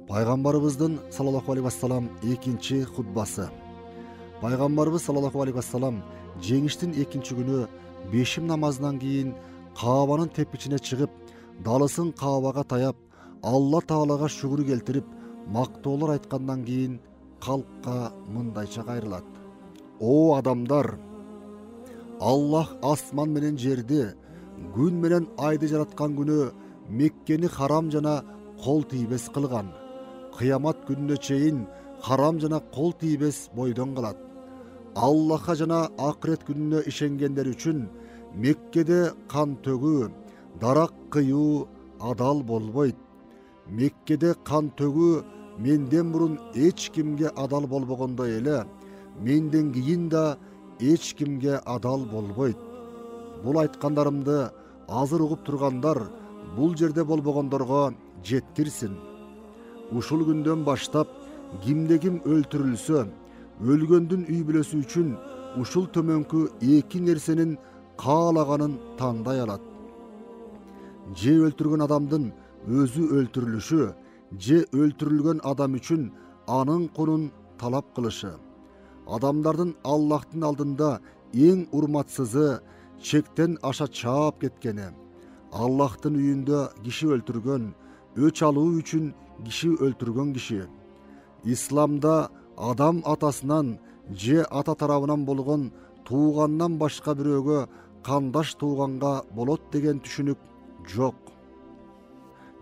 Пайгамбарыбыздын саллаллаху алейхи вассалам экинчи хутбасы. Пайгамбарыбыз саллаллаху алейхи вассалам жеңиштин экинчи күнү бешим намазынан кийин Каабанын тепкичине чыгып, далысын Каабага таяп, Алла Таалага шүгүр келтирип, мактоолор айткандан кийин калкка мындайча кайрылат. О адамдар! Аллах асман менен жерди, күн менен айды жараткан күнү Меккени харам жана кол тийбес кылган. Кыямат күнүнө чейин харам жана кол тийбес бойдон калат. Аллахка жана акырет күнүнө ишенгендер үчүн Меккеде кан төгүү, дарак кыюу адал болбойт. Меккеде кан төгүү менден мурун эч кимге адал болбогондой эле, менден кийин да эч кимге адал болбойт. Бул айткандарымды азыр угуп тургандар бул жерде болбогондорго жеткирсин. Ушул күндөн баштап кимде ким өлтүрүлсө, өлгөндүн үй бүлөсү үчүн ушул төмөнкү эки нерсенин каалаганын тандай алат. Же өлтүргөн адамдын өзү өлтүрүлүшү, же өлтүрүлгөн адам үчүн анын кунун талап кылышы. Адамдардын Аллахтын алдында эң урматсызы чектен аша чаап кеткени. Аллахтын үйүндө киши өлтүргөн, өч алуу үчүн киши өлтүргөн киши. Исламда адам атасынан же ата тарабынан болгон туугандан башка бирөөгө кандаш тууганга болот деген түшүнүк жок.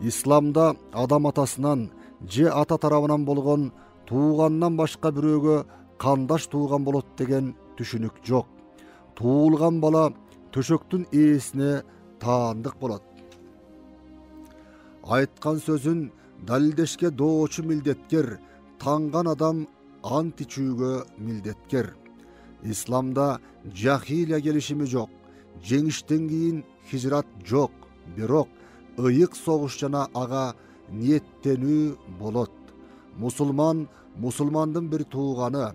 Исламда адам атасынан же ата тарабынан болгон туугандан башка бирөөгө кандаш тууган болот деген түшүнүк жок. Туулган бала төшөктүн ээсине таандык болот. Айткан сөзүн далилдешке доочу милдеткер, танган адам ант ичүүгө милдеткер. Исламда жахилия келишими жок, жеңиштен кийин хижрат жок, бирок ыйык согуш жана ага ниеттенүү болот. Мусулман мусулмандын бир тууганы,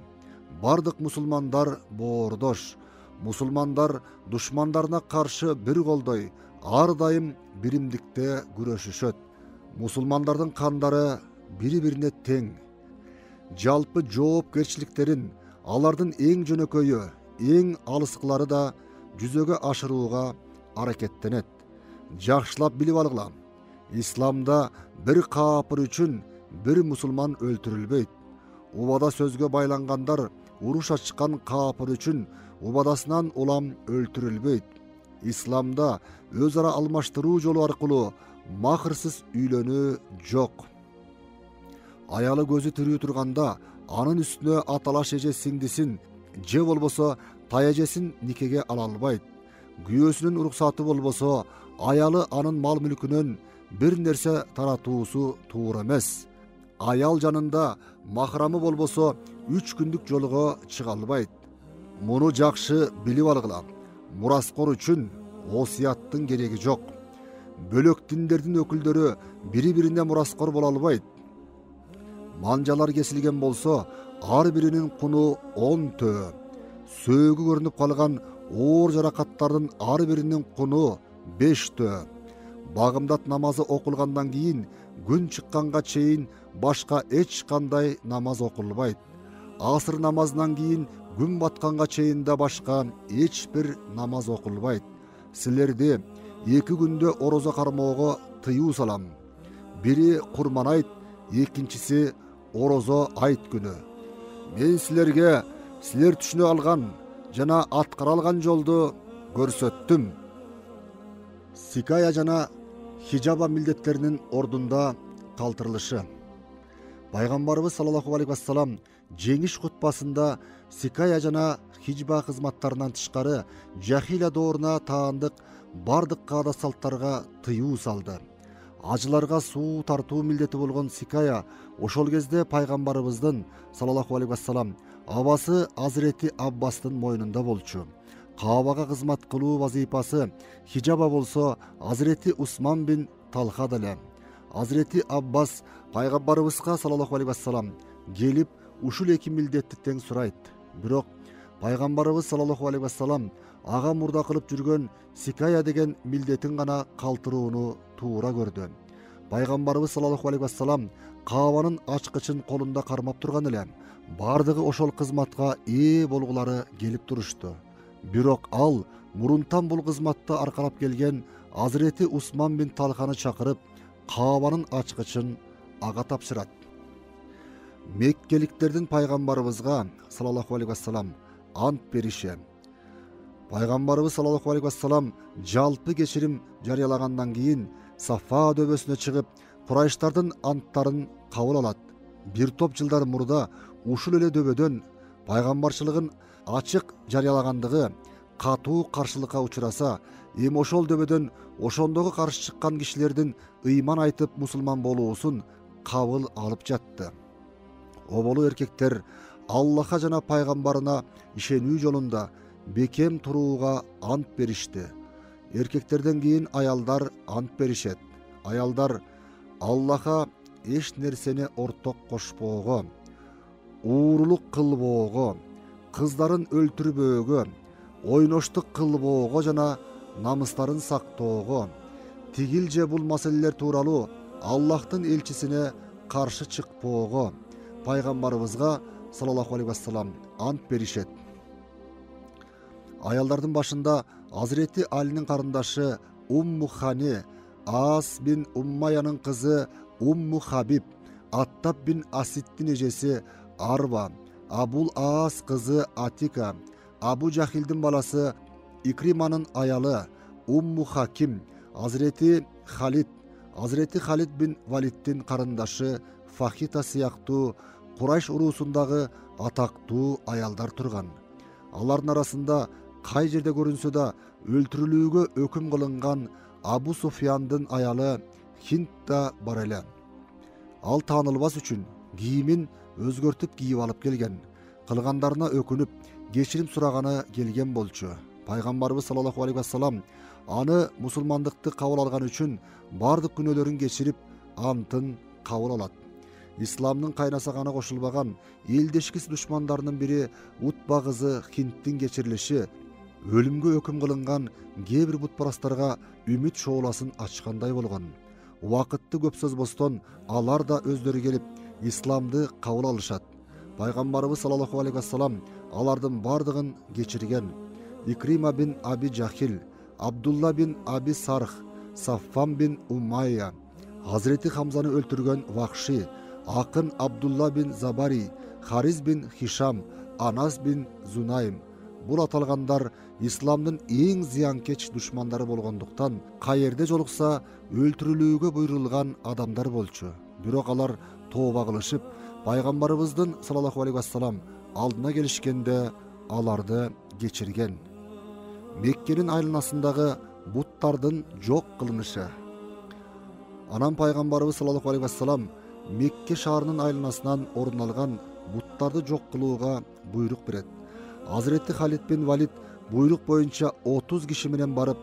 бардык мусулмандар боордош. Мусулмандар душмандарына каршы бир колдой, ар дайым биримдикте күрөшүшөт. Мусулмандардын кандары бири-бирине тең. Жалпы жоопкерчиликтерин алардын эң жөнөкөйү, эң алыскылары да жүзөгө ашырууга аракеттенет. Жакшылап билип алгыла. Исламда бир каапыр үчүн бир мусулман өлтүрүлбөйт. Убада сөзгө байлангандар уруш ачкан каапыр үчүн убадасынан улам өлтүрүлбөйт. Исламда өз ара алмаштыруу жолу аркылуу махырсыз үйлөнүү жок. Аялы көзү тирүү турганда анын үстүнө аталаш эже сиңдисин же болбосо таяжесин никеге ала албайт. Күйөөсүнүн уруксаты болбосо аялы анын мал мүлкүнөн бир нерсе таратуусу туура эмес. Аял жанында махрамы болбосо 3 күндүк жолго чыга албайт. Муну жакшы билип алгыла. Мураскор үчүн осуяттын кереги жок. Бөлөк диндердин өкүлдөрү бири-бирине мураскор боло албайт. Манжалар кесилген болсо, ар биринин куну 10 төө. Сөөгү көрүнүп калган оор жаракаттардын ар биринин куну 5 төө. Багымдат намазы окулгандан кийин күн чыкканга чейин башка эч кандай намаз окулбайт. Асыр намазынан кийин күн батканга чейин да башка эч бир намаз окулбайт. Силерди 2 күндө орозо кармоого тыюу салам. Бири Курман айт, экинчиси орозо айт күнү. Мен силерге силер түшүнө алган жана аткара алган жолду көрсөттүм. Сикая жана хижаба милдеттеринин ордунда калтырылышы. Пайгамбарыбыз саллаллаху алейхи вассалам жеңиш хутбасында сикая жана хижба кызматтарынан тышкары жахилия дооруна таандык бардык каада салттарга тыюу салды. Ажыларга суу тартуу милдети болгон сикая ошол кезде пайгамбарыбыздын саллаллаху алейхи вассалам абасы Азирети Аббастын мойнунда болчу. Каабага кызмат кылуу вазифасы хижаба болсо Азирети Усман бин Талха деле. Азирети Аббас пайгамбарыбызга саллаллаху алейхи вассалам келип ушул эки милдетти тең сурайт. Бирок пайгамбарыбыз саллаллаху алейхи вассалам ага мурда кылып жүргөн сикая деген милдетин гана калтырууну туура көрдү. Пайгамбарыбыз саллаллаху алейхи вассалам каабанын ачкычын колунда кармап турган эле. Бардыгы ошол кызматка ээ болгулары келип турушту. Бирок ал мурунтан бул кызматты аркалап келген Азирети Усман бин Талханы чакырып, каабанын ачкычын ага тапшырат. Меккеликтердин пайгамбарыбызга саллаллаху алейхи вассалам ант бериши. Пайгамбарыбыз саллаллаху алейхи вассалам жалпы кечирим жарыялагандан кийин Сафа дөбөсүнө чыгып, Курайштардын анттарын кабыл алат. Бир топ жылдар мурда ушул эле дөбөдөн пайгамбарчылыгын ачык жарыялагандыгы катуу каршылыкка учураса, эми ошол дөбөдөн ошондогу каршы чыккан кишилердин ыйман айтып мусулман болуусун кабыл алып жатты. Оболу эркектер Аллахка жана пайгамбарына ишенүү жолунда бекем турууга ант беришти. Эркектерден кийин аялдар ант беришет. Аялдар Аллахка эч нерсени орток кошпоого, уурулук кылбоого, кыздарын өлтүрбөөгө, ойноштук кылбоого жана намыстарын сактоого, тигил же бул маселелер тууралуу Аллахтын элчисине каршы чыкпоого пайгамбарыбызга саллаллаху алейхи вассалам ант беришет. Аялдардын башында Азирети Алинин карындашы Умму Хани, Ас бин Уммаянын кызы Умму Хабиб, Аттаб бин Асиддин эжеси Арба, Абул Аас кызы Атика, Абу Жахилдин баласы Икриманын аялы Умму Хаким, Азирети Халид бин Валиддин карындашы Фахита сыяктуу Курайш уруусундагы атактуу аялдар турган. Алардын арасында кай жерде көрүнсө да өлтүрүлүүгө өкүм кылынган Абу Суфьяндын аялы Хинд да бар эле. Ал таанылбас үчүн кийимин өзгөртүп кийип алып келген. Кылгандарына өкүнүп, кечирим сураганы келген болчу. Пайгамбарыбыз саллаллаху алейхи вассалам аны мусулмандыкты кабыл алган үчүн бардык күнөөлөрүн кечирип, антын кабыл алат. Исламдын кайнасаганы кошулбаган элдешкис душмандарынын бири Утба кызы Хиндтин кечирилиши өлүмгө өкүм кылынган кээ бир бутпарастарга үмүт шооласын ачкандай болгон. Убакытты көп созбостон алар да өздөрү келип исламды кабыл алышат. Пайгамбарыбыз саллаллаху алейхи вассалам алардын бардыгын кечирген. Икрима бин Аби Жахил, Абдулла бин Аби Сарх, Саффан бин Умайя, Hazreti Хамзаны өлтүргөн Вахши, Акын Абдулла бин Забари, Хариз бин Хишам, Анас бин Зунайм. Бул аталгандар исламдын эң зыянкеч душмандары болгондуктан каерде жолукса өлтүрүлүүгө буйрулган адамдар болчу. Бирок алар тооба кылышып, пайгамбарыбыздын саллаллаху алейхи вассалам алдына келишкенде аларды кечирген. Меккенин айланасындагы буттардын жок кылынышы. Анан пайгамбарыбыз саллаллаху алейхи вассалам Мекке шаарынын айланасынан орун алган буттарды жок кылууга буйрук берет. Азирети Халид бин Валид буйрук боюнча 30 киши менен барып,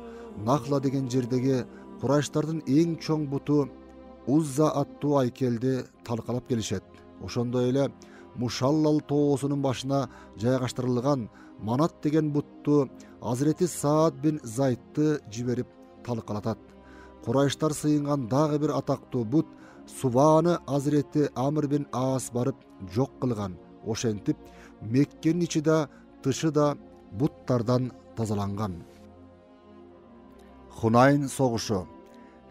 Нахла деген жердеги Курайштардын эң чоң буту Узза аттуу айкелди талкалап келишет. Ошондой эле Мушаллал тоосунун башына жайгаштырылган Манат деген бутту Азирети Саад бин Зайдты жиберип талкалатат. Курайштар сыйынган дагы бир атактуу бут Субаны Азирети Амр бин Аас барып жок кылган. Ошентип Меккенин ичи да тышы да буттардан тазаланган. Хунайн согушу.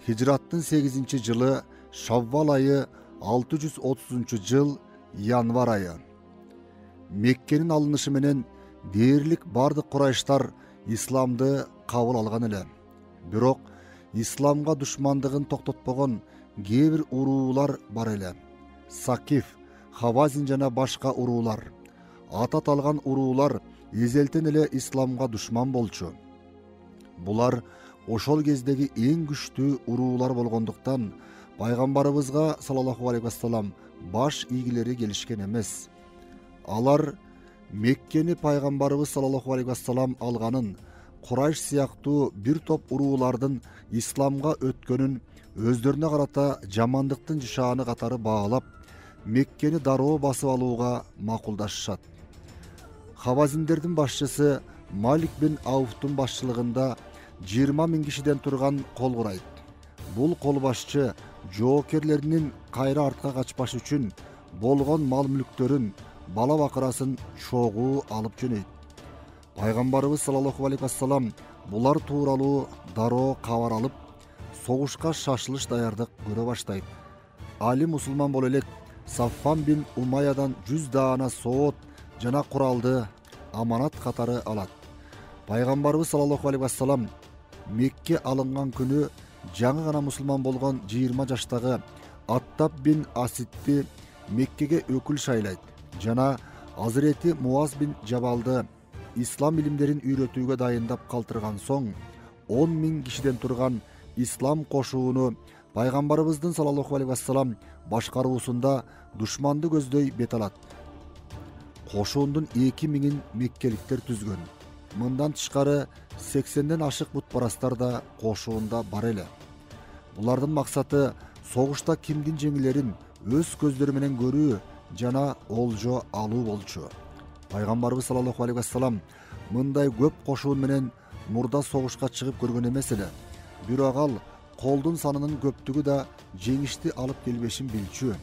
Хижраттын 8-жылы Шаввал айы 630 жыл январ айы. Меккенин алынышы менен дээрлик бардык Курайштар исламды кабыл алган эле. Бирок исламга душмандыгын токтотпогон кээ бир уруулар бар эле. Сакиф, Хавазин жана башка уруулар. Ата талган уруулар эзелтен эле исламга душман болчу. Булар ошол кездеги эң күчтүү уруулар болгондуктан пайгамбарыбызга саллаллаху алейхи вассалам баш ийгилери келишкен эмес. Алар Меккени пайгамбарыбыз саллаллаху алейхи вассалам алганын, Курайш сыяктуу бир топ уруулардын исламга өткөнүн өздөрүнө карата жамандыктын жышааны катары баалап, Меккени дароо басып алууга макулдашышат. Хавазиндердин башчысы Малик бин Ауфтун башчылыгында 20 000 кишиден турган кол курайт. Бул кол башчы жоокерлеринин кайра артка качпаш үчүн болгон мал мүлктөрүн, бала бакырасын чогуу алып жөнөйт. Пайгамбарыбыз саллаллаху алейхи вассалам булар тууралуу дароо кабар алып, согушка шашылыш даярдык көрө баштайт. Али мусулман боло элек Саффан бин Умаядан 100 даана соот жана куралды аманат катары алат. Пайгамбарыбыз саллаллаху алейхи вассалам Мекке алынган күнү жаңы гана мусулман болгон 20 жаштагы Аттаб бин Асидти Меккеге өкүл шайлайт жана Азирети Муаз бин Жабалды ислам илимдерин үйрөтүүгө дайындап калтырган соң 10 000 кишиден турган ислам кошууну Пайгамбарыбыздын саллаллаху алейхи вассалам башкаруусунда душманды көздөй бет алат. Кошуундун 2000-ин меккеликтер түзгөн. Мындан тышкары 80ден ашык бутпарастар да кошуунда бар эле. Булардын максаты согушта кимдин жеңилерин өз көздөрү менен көрүү жана олжо алуу болчу. Пайгамбарыбыз саллаллаху алейхи вассалам мындай көп кошуун менен мурда согушка чыгып көргөн эмес эле. Бирок ал колдун санынын көптүгү да жеңишти алып келбешин билчү.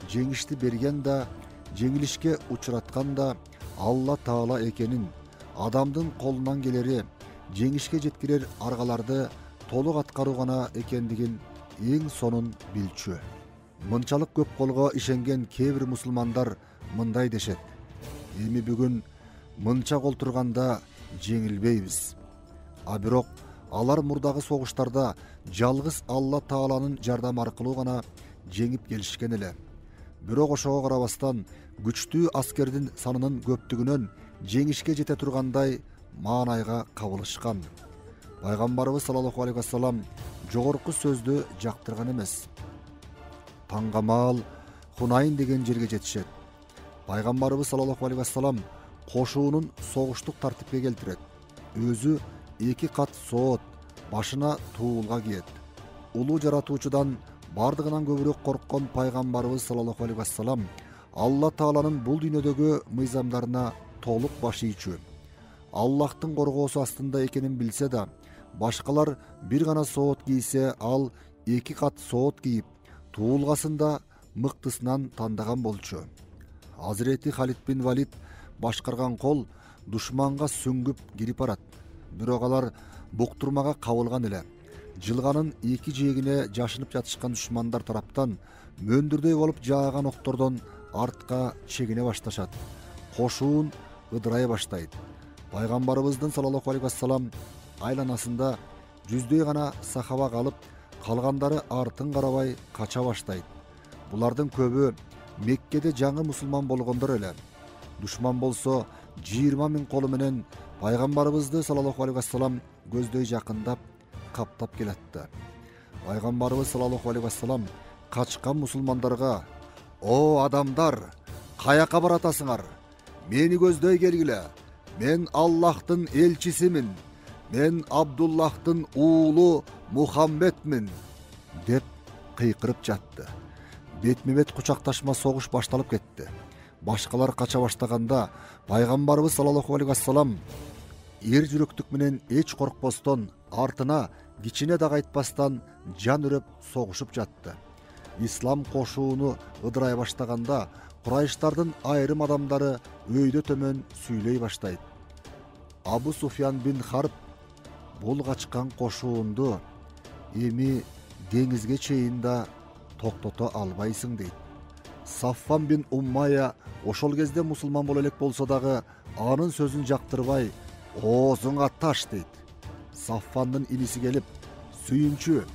Жеңишти берген да, жеңилишке учураткан да Алла Таала экенин, адамдын колунан келери жеңишке жеткирер аргаларды толук аткаруу гана экендигин эң сонун билчү. Мынчалык көп колго ишенген кээ бир мусулмандар мындай дешет: эми бүгүн мынча кол турганда жеңилбейбиз. А бирок алар мурдагы согуштарда жалгыз Алла Тааланын жардамы аркылуу гана жеңип келишкен эле. Бирок ошого карабастан күчтүү аскердин санынын көптүгүнөн жеңишке жете тургандай маанайга кабылышкан. Пайгамбарыбыз саллаллаху алейхи вассалам жогорку сөздү жактырган эмес. Таңгамал Хунайн деген жерге жетишет. Пайгамбарыбыз саллаллаху алейхи вассалам кошуунун согуштук тартипке келтирет. Өзү 2 кат соот башына туулга кийет. Улуу жаратуучудан бардыгынан көбүрөөк корккон пайгамбарыбыз саллаллаху алейхи вассалам Алла Тааланын бул дүйнөдөгү мыйзамдарына толук баш ийчү. Аллахтын коргоосу астында экенин билсе да, башкалар бир гана соот кийсе, ал 2 кат соот кийип, туулгасында мыктысынан тандаган болчу. Азирети Халид бин Валид башкарган кол душманга сүңгүп кирип барат. Бирок алар буктурмага кабылган эле. Жылганын 2 жээгине жашынып жатышкан душмандар тараптан мөндүрдөй болуп жааган октордон артка чегине башташат. Кошуун ыдырай баштайт. Пайгамбарыбыздын саллаллаху алейхи вассалам айланасында жүздөй гана сахаба калып, калгандары артын карабай кача баштайт. Булардын көбү Меккеде жаңы мусулман болгондор эле. Душман болсо 20 000 колу менен Пайгамбарыбызды саллаллаху алейхи вассалам көздөй жакындап каптап келатты. Пайгамбарыбыз саллаллаху алейхи вассалам качкан мусулмандарга: "О адамдар, каяка баратасыңар? Мени көздөй келгиле. Мен Аллахтын элчисимин. Мен Абдуллахтын уулу Мухаммедмин" деп кыйкырып жатты. Бетме-бет кучакташма согуш башталып кетти. Башкалар кача баштаганда Пайгамбарыбыз саллаллаху алейхи вассалам эр жүрөктүк менен эч коркпостон, артына кичине да кайтпастан жан үрөп согушуп жатты. Ислам кошууну ыдырай баштаганда Курайштардын айрым адамдары өйдө төмөн сүйлөй баштайт. Абу Суфьян бин Харб: "Бул качкан кошуунду эми деңизге чейин да токтото албайсың" дейт. Саффан бин Уммая ошол кезде мусулман боло элек болсо дагы анын сөзүн жактырбай: "Оозуңа таш" дейт. Саффандын иниси келип: "Сүйүнчү,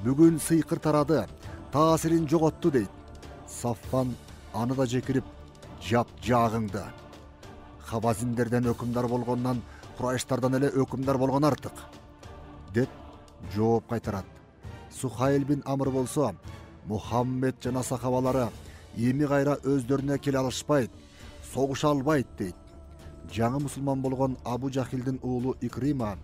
бүгүн сыйкыр тарады, таасирин жоготту" дейт. Саффан аны да жекирип: "Жап жаагыңды. Хавазиндерден өкүмдар болгондон Курайштардан эле өкүмдар болгон артык" деп жооп кайтарат. Сухайл бин Амр болсо: "Мухаммед жана сахабалары эми кайра өздөрүнө келе алышпайт, согуша албайт" дейт. Жаңы мусулман болгон Абу Жахилдин уулу Икрима: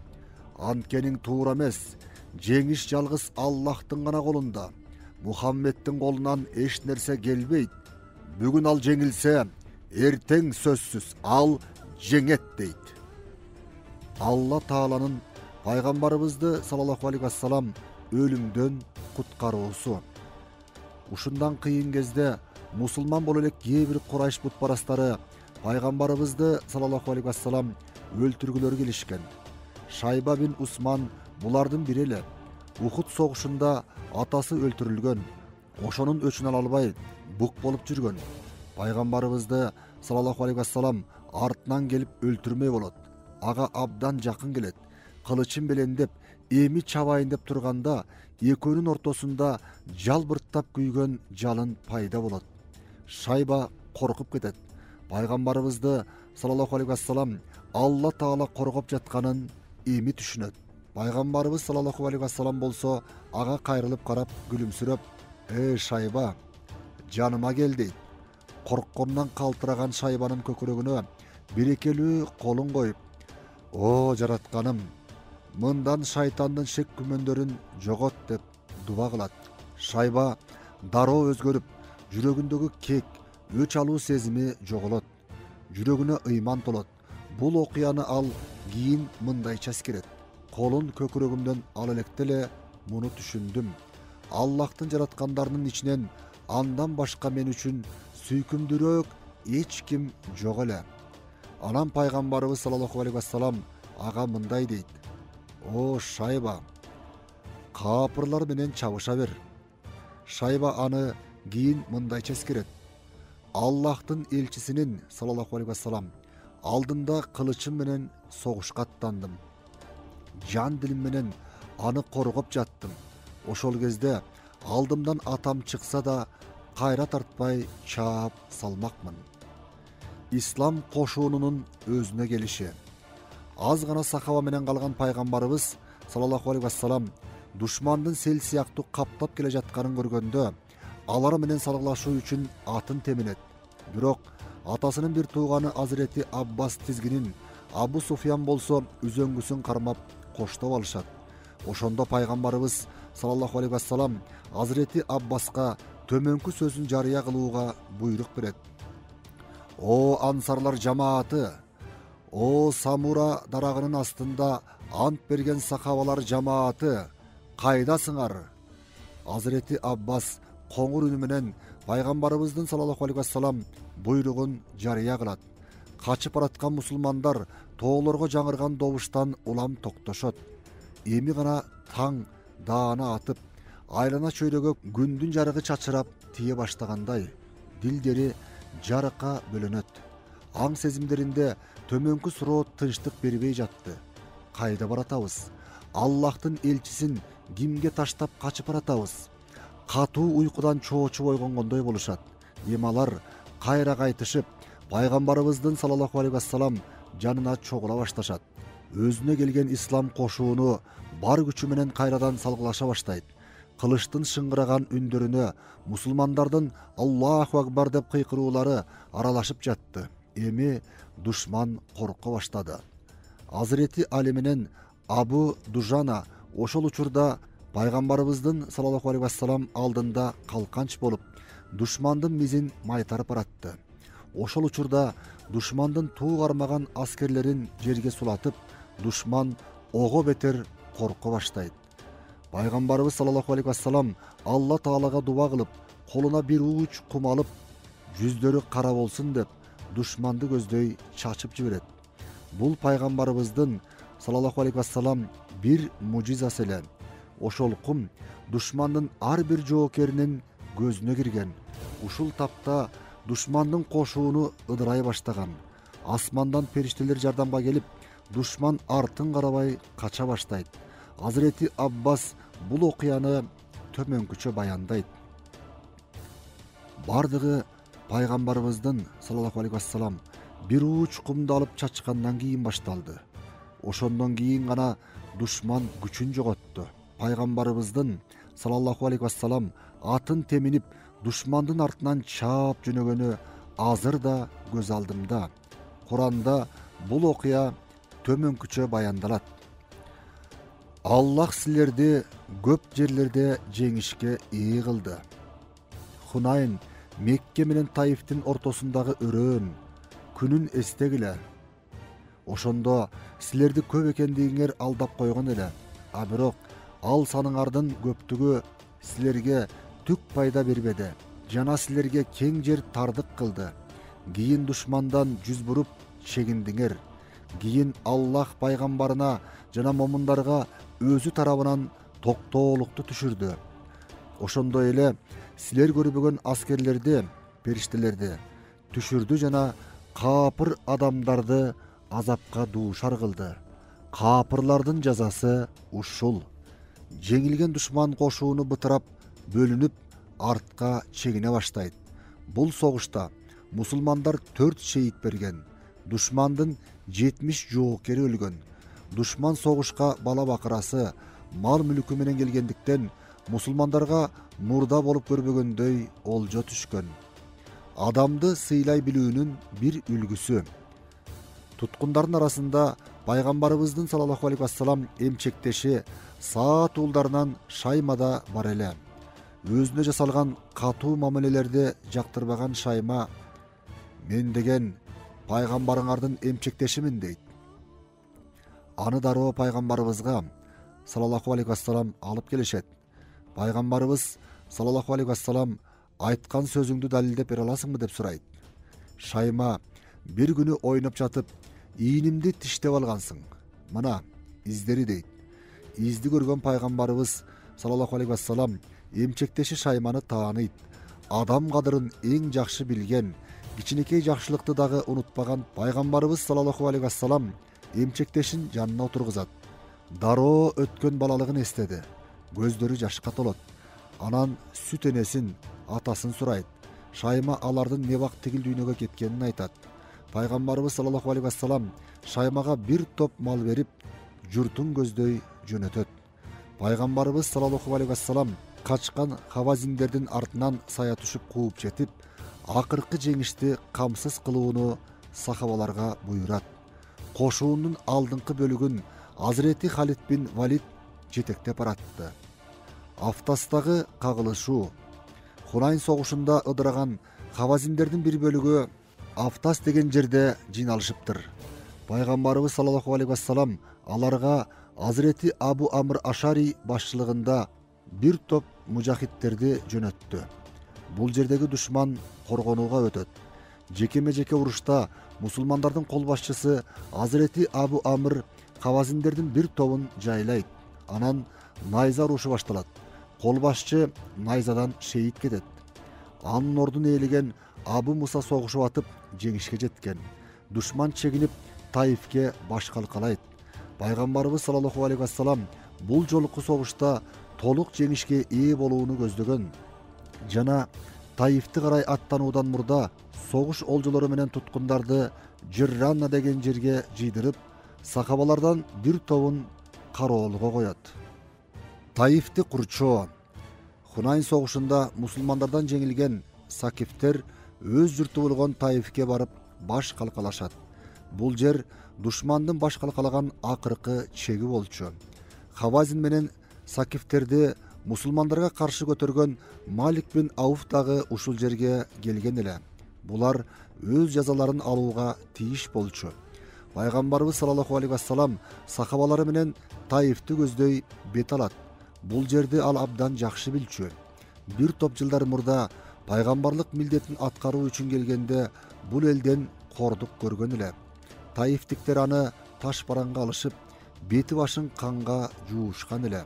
"Анткениң туура эмес. Жеңиш жалгыз Аллахтын гана колунда. Мухаммедтин колунан эч нерсе келбейт. Бүгүн ал жеңилсе, эртең сөзсүз ал жеңет" дейт. Алла Тааланын Пайгамбарыбызды саллаллаху алейхи вассалам өлүмдөн куткаруусу. Ушундан кыйын кезде мусулман боло элек кээ бир Курайш бутпарастары пайгамбарыбызды саллаллаху алейхи вассалам өлтүргүлөрү келишкен. Шайба бин Усман булардын бири эле. Ухуд согушунда атасы өлтүрүлгөн. Ошонун өчүн ала албай бук болуп жүргөн. Пайгамбарыбызды саллаллаху алейхи вассалам артынан келип өлтүрмөй болот. Ага абдан жакын келет. Кылычын белендеп, эми чабайын деп турганда, экөөнүн ортосунда жалбырттап күйгөн жалын пайда болот. Шайба коркуп кетет. Пайгамбарыбызды саллаллаху алейхи вассалам Алла Таала коргоп жатканын эми түшүнөт. Пайгамбарыбыз саллаллаху алейхи вассалам болсо ага кайрылып карап күлүмсүрөп: Шайба, жаныма кел" дейт. Коркконунан калтыраган Шайбанын көкүрөгүнө берекелүү колун коюп: "О жаратканым, мындан шайтандын шек күмөндөрүн жогот" деп дуба кылат. Шайба дароо өзгөрүп, жүрөгүндөгү кек, өч алуу сезими жоголот. Жүрөгүнө ыйман толот. Бул окуяны ал кийин мындайча эскерет: "Колун көкүрөгүмдөн ала электе эле муну түшүндүм. Аллахтын жараткандарынын ичинен андан башка мен үчүн сүйкүмдүүрөөк эч ким жок эле". Анан пайгамбарыбыз саллаллаху алейхи вассалам ага мындай дейт: "О Шайба, капырлар менен чабыша бер". Шайба аны кийин мындайча эскерет: "Аллахтын элчисинин саллаллаху алейхи вассалам алдында кылычым менен согушка аттандым. Жан дилим менен аны коргоп жаттым. Ошол кезде алдымдан атам чыкса да кайра тартпай чаап салмакмын". Ислам кошуунунун өзүнө келиши. Аз гана сахаба менен калган пайгамбарыбыз саллаллаху алейхи вассалам душмандын сел сыяктуу каптап келе жатканын көргөндө алар менен салгылашуу үчүн атын теминет. Бирок атасынын бир тууганы Азирети Аббас тизгинин, Абу Суфьян болсо үзөңгүсүн кармап коштоп алышат. Ошондо пайгамбарыбыз саллаллаху алейхи вассалам Азирети Аббаска төмөнкү сөзүн жарыя кылууга буйрук берет: "О ансарлар жамааты, о Самура дарагынын астында ант берген сахабалар жамааты, кайдасыңар?" Азирети Аббас коңур үнү менен пайгамбарыбыздын саллаллаху алейхи вассалам буйругун жарыя кылат. Качып бараткан мусулмандар тоолорго жаңырган добуштан улам токтошот. Эми гана таң даана атып, айлана чөйрөгө күндүн жарыгы чачырап тие баштагандай, дилдери жарыкка бөлөнөт. Аң сезимдеринде төмөнкү суроо тынчтык бербей жатты. Кайда баратабыз? Аллахтын элчисин кимге таштап качып баратабыз? Катуу уйкудан чоочуп ойгонгондой болушат. Эми алар кайра кайтышып, пайгамбарыбыздын саллаллаху алейхи вассалам жанына чогула башташат. Өзүнө келген ислам кошууну бар күчү менен кайрадан салгылаша баштайт. Кылычтын шыңгыраган үндөрүнө мусулмандардын Аллаху акбар деп кыйкыруулары аралашып жатты. Эми душман корко баштады. Азирети Али менен Абу Дужана ошол учурда пайгамбарыбыздын саллаллаху алейхи вассалам алдында калканч болуп, душмандын мизин майтарып баратты. Ошол учурда душмандын туу кармаган аскерлерин жерге сулатып, душман ого бетер корко баштайт. Пайгамбарыбыз саллаллаху алейхи вассалам Алла Таалага дуба кылып, колуна бир ууч кум алып, жүздөрү кара болсун деп, душманды көздөй чачып жиберет. Бул пайгамбарыбыздын саллаллаху алейхи вассалам бир мужизасы эле. Ошол кум душмандын ар бир жоокеринин көзүнө кирген. Ушул тапта душмандын кошууну ыдырай баштаган. Асмандан периштелер жардамга келип, душман артын карабай кача баштайт. Азирети Аббас бул окуяны төмөнкүчө баяндайт. Бардыгы пайгамбарыбыздын саллаллаху алейхи вассалам бир ууч кумду алып чачкандан кийин башталды. Ошондон кийин гана душман күчүн жоготту. Пайгамбарыбыздын саллаллаху алейхи вассалам атын теминип душмандын артынан чаап жөнөгөнү азыр да көз алдымда. Куранда бул окуя төмөнкүчө баяндалат. Аллах силерди көп жерлерде жеңишке ээ кылды. Хунайн Мекке менен Таифтин ортосундагы өрөөн күнүн эстегиле. Ошондо силерди көп экендигиңер алдап койгон эле. А бирок ал саныңардын көптүгү силерге түк пайда бербеди. Жана силерге кең жер тардык кылды. Кийин душмандан жүз буруп чегиндиңер. Кийин Аллах пайгамбарына жана момундарга өзү тарабынан токтоолукту түшүрдү. Ошондой эле силер көрбөгөн аскерлерди, периштелерди түшүрдү жана капыр адамдарды азапка дуушар кылды. Капырлардын жазасы ушул. Жеңилген душман кошууну бытырап, бөлүнүп, артка чегине баштайт. Бул согушта мусулмандар 4 шейит берген. Душмандын 70 жоокери өлгөн. Душман согушка бала бакырасы, мал мүлкү менен келгендиктен мусулмандарга мурда болуп көрбөгөндөй олжо түшкөн. Адамды сыйлай билүүнүн бир үлгүсү. Туткундардын арасында пайгамбарыбыздын саллаллаху алейхи вассалам эмчектеши Саат уулдарынан Шайма да бар эле. Өзүнө жасалган катуу мамилелерди жактырбаган Шайма: "Мен деген пайгамбарыңардын эмчектешимин" дейт. Аны дароо пайгамбарыбызга саллаллаху алейхи вассалам алып келишет. Пайгамбарыбыз саллаллаху алейхи вассалам: "Айткан сөзүңдү далилдеп бере аласыңбы?" деп сурайт. Шайма: "Бир күнү ойноп жатып, ийнимди тиштеп алгансың. Мына издери" дейт. Изди көргөн пайгамбарыбыз саллаллаху алейхи вассалам эмчектеши Шайманы тааныйт. Адам кадырын эң жакшы билген, кичинекей жакшылыкты дагы унутпаган пайгамбарыбыз саллаллаху алейхи вассалам эмчектешин жанына отургузат. Дароо өткөн балалыгын эстеди. Көздөрү жашка толот. Анан сүт энесин, атасын сурайт. Шайма алардын не бак тигил дүйнөгө кеткенин айтат. Пайгамбарыбыз саллаллаху алейхи вассалам Шаймага бир топ мал берип, журтун көздөй жөнөтөт. Пайгамбарыбыз саллаллаху алейхи вассалам качкан хавазиндердин артынан сая түшүп кууп жетип, акыркы жеңишти камсыз кылууну сахабаларга буйрат. Кошуунун алдыңкы бөлүгүн Азирети Халид бин Валид жетектеп баратты. Афтастагы кагылышуу. Хунайн согушунда ыдыраган хавазиндердин бир бөлүгү Афтас деген жерде жыйналышыптыр. Пайгамбарыбыз саллаллаху алейхи вассалам аларга Азирети Абу Амр Ашари башчылыгында бир топ мужахидтерди жөнөттү. Бул жердеги душман коргонууга өтөт. Жекеме-жеке урушта мусулмандардын кол башчысы Азирети Абу Амр хавазиндердин бир тобун жайлайт. Анан найза урушу башталат. Кол башчы найзадан шейит кетет. Анын ордун ээлеген Абу Муса согушуп атып жеңишке жеткен. Душман чегинип Таифке баш калкалайт. Пайгамбарыбыз саллаллаху алейхи вассалам бул жолку согушта толук жеңишке ээ болууну көздөгөн жана Таифти карай аттануудан мурда согуш олжолору менен туткундарды Жирранна деген жерге жыйдырып, сахабалардан бир тобун кароолго коет. Таифти курчоо. Хунайн согушунда мусулмандардан жеңилген сакифтер өз журту болгон Таифке барып баш калкалашат. Бул жер душмандын баш калкалаган акыркы чеги болчу. Хавазин менен сакифтерди мусулмандарга каршы көтөргөн Малик бин Ауф дагы ушул жерге келген эле. Булар өз жазаларын алууга тийиш болчу. Пайгамбарыбыз саллаллаху алейхи вассалам сахабалары менен Таифти көздөй бет алат. Бул жерди ал абдан жакшы билчү. Бир топ жылдар мурда пайгамбарлык милдетин аткаруу үчүн келгенде бул элден кордук көргөн эле. Таифтиктер аны таш бараңга алышып, бети башын канга жуушкан эле.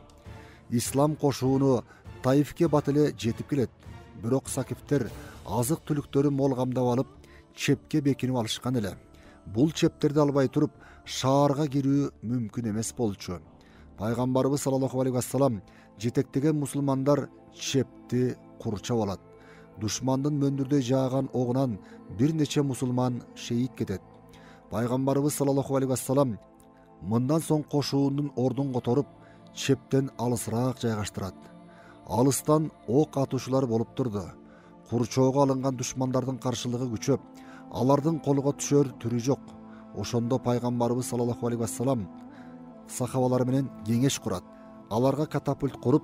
Ислам кошууну Таифке бат эле жетип келет. Бирок сакифтер азык түлүктөрү мол камдап алып, чепке бекинип алышкан эле. Бул чептерди албай туруп, шаарга кирүү мүмкүн эмес болчу. Пайгамбарыбыз саллаллаху алейхи вассалам жетектеген мусулмандар чепти курчап алат. Душмандын мөндүрдөй жааган огунан бир нече мусулман шейит кетет. Пайгамбарыбыз саллаллаху алейхи вассалам мындан соң кошуундун ордун которуп, чептен алысыраак жайгаштырат. Алыстан ок атуучулар болуп турду. Курчоого алынган душмандардын каршылыгы күчөп, алардын колуга түшөр түрү жок. Ошондо пайгамбарыбыз саллаллаху алейхи вассалам сахабалары менен кеңеш курат. Аларга катапульт куруп,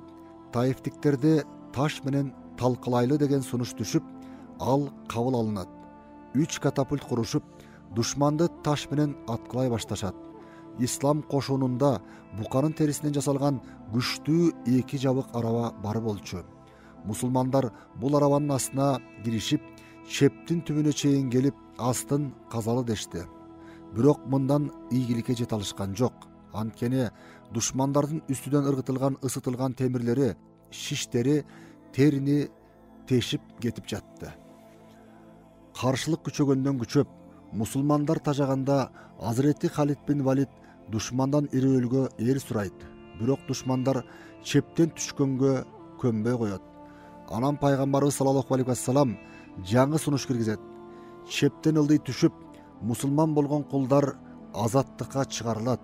таифтиктерди таш менен талкалайлы деген сунуш түшүп, ал кабыл алынат. 3 катапульт курушуп, душманды таш менен аткылай башташат. Ислам кошуунунда буканын терисинен жасалган күчтүү 2 жабык араба бар болчу. Musulmanдар бул арабанын астына киришип, чептин түбүнө чейин келип, астын казалы дешти. Бирок мындан ийгиликке жете алышкан жок. Анткени душмандардын үстүдөн ыргытылган ысытылган темирлери, шиштери терини тешип кетип жатты. Каршылык күчөгөндөн күчөп, мусулмандар тажаганда Азирети Халид бин Валид душмандан ирөөлгө эр сурайт. Бирок душмандар чептен түшкөнгө көнбөй коет. Анан пайгамбарыбыз саллаллаху алейхи вассалам жаңы сунуш киргизет. Чептен ылдый түшүп, мусулман болгон кулдар азаттыкка чыгарылат.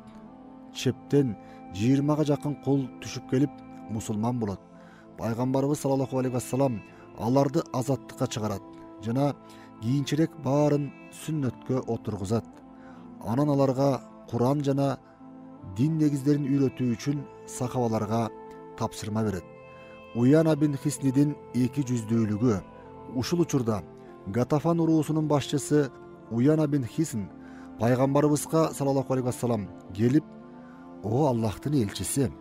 Чептен 20га жакын кул түшүп келип, мусулман болот. Пайгамбарыбыз саллаллаху алейхи вассалам аларды азаттыкка чыгарат жана кийинчерээк баарын сүннөткө отургузат. Анан аларга Куран жана дин негиздерин үйрөтүү үчүн сахабаларга тапшырма берет. Уяна бин Хиснидин 200-дүүлүгү. Ушул учурда Гатафан уруусунун башчысы Уяна бин Хисн пайгамбарыбызга саллаллаху алейхи вассалам келип: "О Аллахтын элчиси,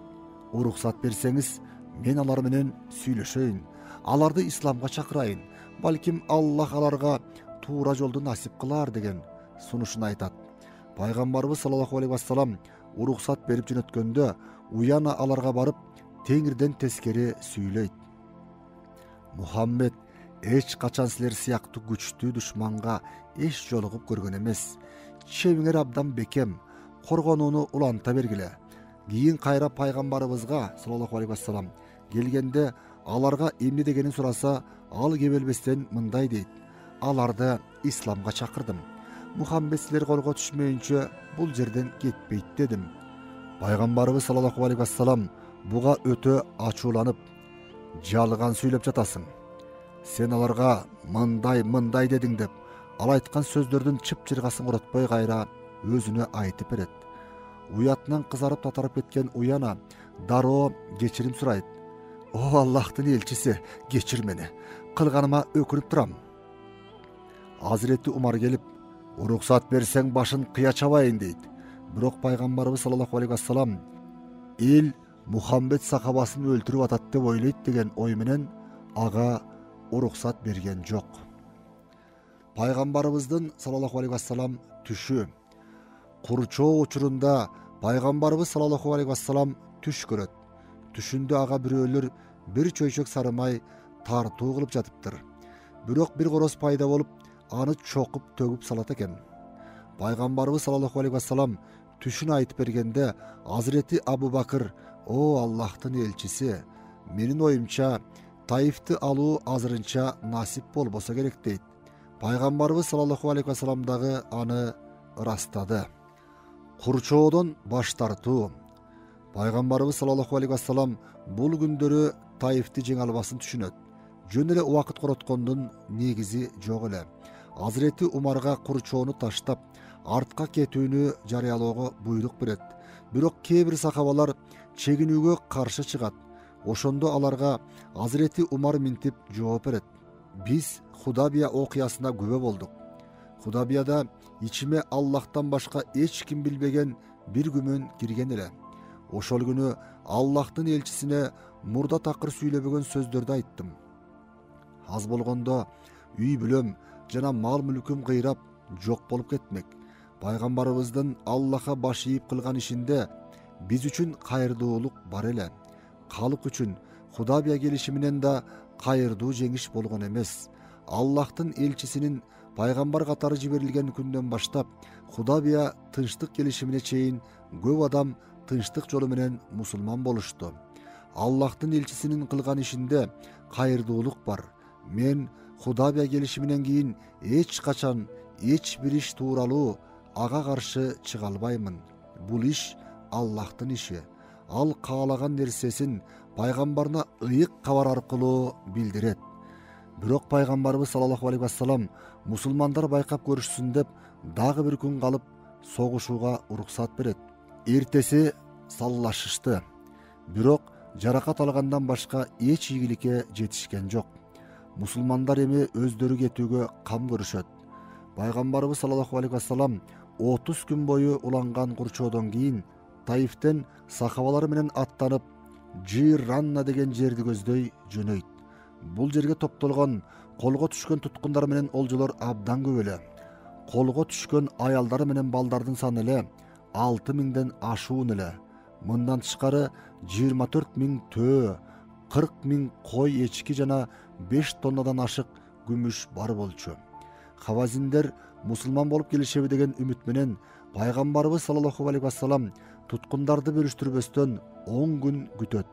уруксат берсеңиз, мен алар менен сүйлөшөйүн, аларды исламга чакырайын. Балким Аллах аларга туура жолду насип кылар" деген сунушун айтат. Пайгамбарыбыз саллаллаху алейхи вассалам уруксат берип жөнөткөндө, Уяна аларга барып, теңирден тескери сүйлөйт: "Мухаммед эч качан силер сыяктуу күчтүү душманга эч жолугуп көргөн эмес. Чебиңер абдан бекем, коргонууну уланта бергиле." Кийин кайра пайгамбарыбызга саллаллаху алейхи вассалам келгенде аларга эмне дегенин сураса, ал кебелбестен мындай дейт: "Аларды исламга чакырдым. Мухаммед силер колго түшмөйүнчө бул жерден кетпейт дедим." Пайгамбарыбыз саллаллаху алейхи вассалам буга өтө ачууланып: "Жалган сүйлөп жатасың. Сен аларга мындай дедиң" деп, ал айткан сөздөрдүн чып-чыргасын уротпой кайра өзүнө айтып берет. Уятынан кызарып татарып кеткен Уяна дароо кечирим сурайт: "О Аллахтын элчиси, кечир мени. Кылганыма өкүнүп турам." Азирети Умар келип: "Уруксат берсең башын кыя чабайын" дейт. Бирок пайгамбарыбыз саллаллаху алейхи вассалам эл Мухаммед сахабасын өлтүрүп атат деп ойлойт деген ой менен ага уруксат берген жок. Пайгамбарыбыздын саллаллаху алейхи вассалам түшү. Курчоо учурунда пайгамбарыбыз саллаллаху алейхи вассалам түш көрөт. Түшүндө ага бирөөлөр бир чөйчөк сары май тартуу кылып жатыптыр. Бирок бир короз пайда болуп, аны чокуп төгүп салат экен. Пайгамбарыбыз саллаллаху алейхи вассалам түшүн айтып бергенде, Азирети Абу Бакыр: "О Аллахтын элчиси, менин оюмча Таифти алуу азырынча насип болбосо керек" дейт. Пайгамбарыбыз саллаллаху алейхи вассалам дагы аны ырастады. Курчоодон баш тартуу. Пайгамбарыбыз саллаллаху алейхи вассалам бул күндөрү Таифти жеңе албасын түшүнөт. Жөн эле убакыт короткондун негизи жок эле. Азирети Умарга курчоону таштап, артка кетүүнү жарыялоого буйрук берет. Бирок кээ бир сахабалар чегинүүгө каршы чыгат. Ошондо аларга Азирети Умар минтип жооп берет: "Биз Худабия окуясына күбө болдук. Худабияда ичиме Аллахтан башка эч ким билбеген бир күмөн кирген эле. Ошол күнү Аллахтын элчисине мурда такыр сүйлөбөгөн сөздөрдү айттым. Аз болгондо үй бүлөм жана мал мүлкүм кыйрап жок болуп кетмек. Пайгамбарыбыздын Аллахка баш ийип кылган ишинде биз үчүн кайырдуулук бар эле. Калык үчүн Худабия келишиминен да кайырдуу жеңиш болгон эмес. Аллахтын элчисинин пайгамбар катары жиберилген күндөн баштап Худабия тынчтык келишимине чейин көп адам тынчтык жолу менен мусулман болушту. Аллахтын элчисинин кылган ишинде кайырдуулук бар. Мен Худабия келишиминен кийин эч качан эч бир иш тууралуу ага каршы чыга албаймын. Бул иш Аллахтын иши. Ал каалаган нерсесин пайгамбарына ыйык кабар аркылуу билдирет. Бирок пайгамбарыбыз саллаллаху алейхи вассалам мусулмандар байкап көрүшсүн деп дагы бир күн калып согушууга уруксат берет. Эртеси саллашышты. Бирок жаракат алгандан башка эч ийгиликке жетишкен жок. Мусулмандар эми өздөрү кетүүгө кам көрүшөт. Пайгамбарыбыз саллаллаху алейхи вассалам 30 күн бою уланган курчоодон кийин Таифтен сахабалары менен аттанып Джиранна деген жерди көздөй жөнөйт. Бул жерге топтолгон колго түшкөн туткундар менен олжолор абдан көп эле. Колго түшкөн аялдар менен балдардын саны эле 6000ден ашуун эле. Мындан тышкары 24.000 төө, 40.000 кой эчки жана 5 тоннадан ашык күмүш бар болчу. Хавазиндер мусулман болуп келишеби деген үмүт менен пайгамбарыбыз саллаллаху алейхи вассалам туткундарды бөлүштүрбөстөн 10 күн күтөт.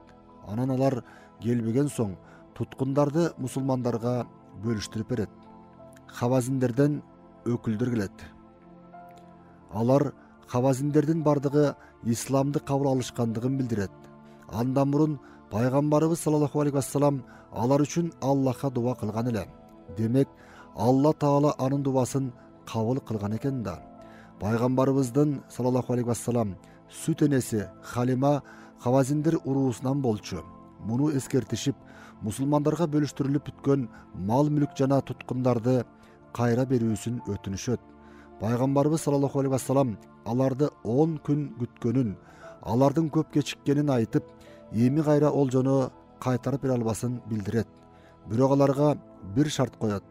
Анан алар келбеген соң туткундарды мусулмандарга бөлүштүрүп берет. Хавазиндерден өкүлдөр келет. Алар хавазиндердин бардыгы исламды кабыл алышкандыгын билдирет. Андан мурун пайгамбарыбыз саллаллаху алейхи вассалам алар үчүн Аллахка дуа кылган эле. Демек, Алла Таала анын дубасын кабыл кылган экен да. Пайгамбарыбыздын саллаллаху алейхи вассалам сүт энеси Халима хавазиндер уруусунан болчу. Муну эскертишип, мусулмандарга бөлүштүрүлүп бүткөн мал мүлк жана туткундарды кайра берүүсүн өтүнүшөт. Пайгамбарыбыз саллаллаху алейхи вассалам аларды 10 күн күткөнүн, алардын көп кечиккенин айтып, эми кайра олжону кайтарып бере албасын билдирет. Бирок аларга бир шарт коет: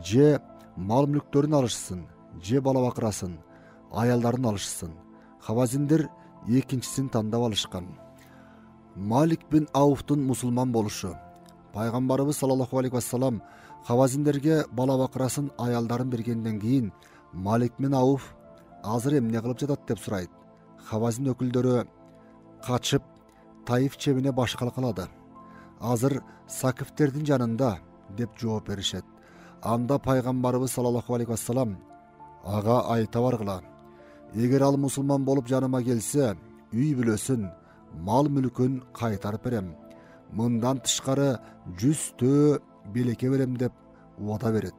же мал мүлктөрүн алышсын, же бала бакырасын, аялдарын алышсын. Хавазиндер экинчисин тандап алышкан. Малик бин Ауфтун мусулман болушу. Пайгамбарыбыз саллаллаху алейхи вассалам хавазиндерге бала бакырасын, аялдарын бергенден кийин Малик бин Ауф азыр эмне кылып жатат деп сурайт. Хавазин өкүлдөрү качып Таиф чебине башкала калады. Азыр Сакифтердин жанында деп жооп беришет. Анда пайгамбарыбыз саллаллаху алейхи вассалам: ага айта баргыла. Эгер ал мусулман болуп жаныма келсе, үй бүлөсүн, мал мүлкүн кайтарып берем. Мындан тышкары 100 төө белеке берем деп убада берет.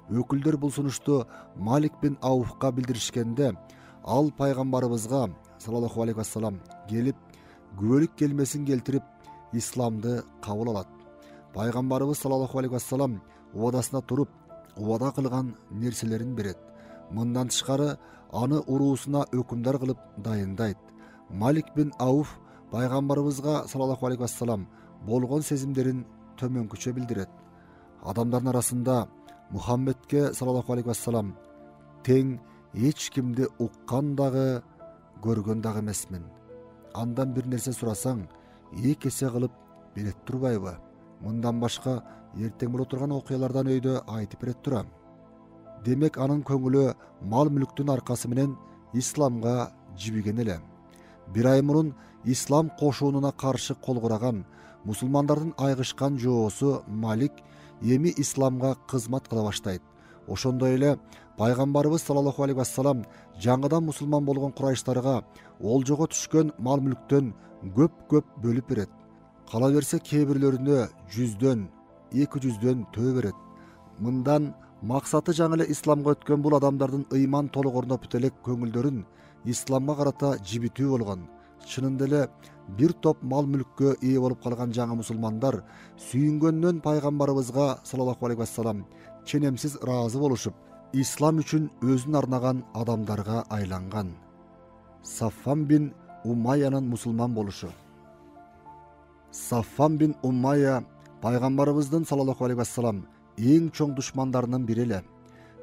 Өкүлдөр бул сунушту Малик бин Ауфка билдиришкенде, ал пайгамбарыбызга саллаллаху алейхи вассалам келип, күбөлүк келмесин келтирип, исламды кабыл алат. Пайгамбарыбыз саллаллаху алейхи вассалам убадасына туруп, убада кылган нерселерин берет. Мындан тышкары аны уруусуна өкүмдар кылып дайындайт. Малик бин Ауф пайгамбарыбызга саллаллаху алейхи вассалам болгон сезимдерин төмөнкүчө билдирет. Адамдардын арасында Мухаммедке саллаллаху алейхи вассалам тең эч кимди уккан дагы, көргөн дагы эмесмин. Андан бир нерсе сурасаң, 2 эсе кылып берет турбайбы? Мындан башка эртең боло турган окуялардан өйдө айтып берет турам. Демек, анын көңүлү мал мүлктүн аркасы менен исламга жибиген эле. Бир ай мурун ислам кошуунуна каршы кол кураган мусулмандардын айгышкан жоосу Малик эми исламга кызмат кыла баштайт. Ошондой эле пайгамбарыбыз саллаллаху алейхи вассалам жаңыдан мусулман болгон курайыштарга олжого түшкөн мал мүлктөн көп бөлүп берет. Кала берсе кээ бирлөрүнө 100дөн, 200дөн төө берет. Мындан максаты жаңы эле исламга өткөн бул адамдардын ыйман толук орноп бүт элек көңүлдөрүн исламга карата жибитүү болгон. Чынында эле бир топ мал мүлккө ээ болуп калган жаңы мусулмандар сүйүнгөндөн пайгамбарыбызга саллаллаху алейхи вассалам ченемсиз ыраазы болушуп, ислам үчүн өзүн арнаган адамдарга айланган. Саффан бин Умайянын мусулман болушу. Саффан бин Умайя пайгамбарыбыздын саллаллаху алейхи вассалам эң чоң душмандарынын бири эле.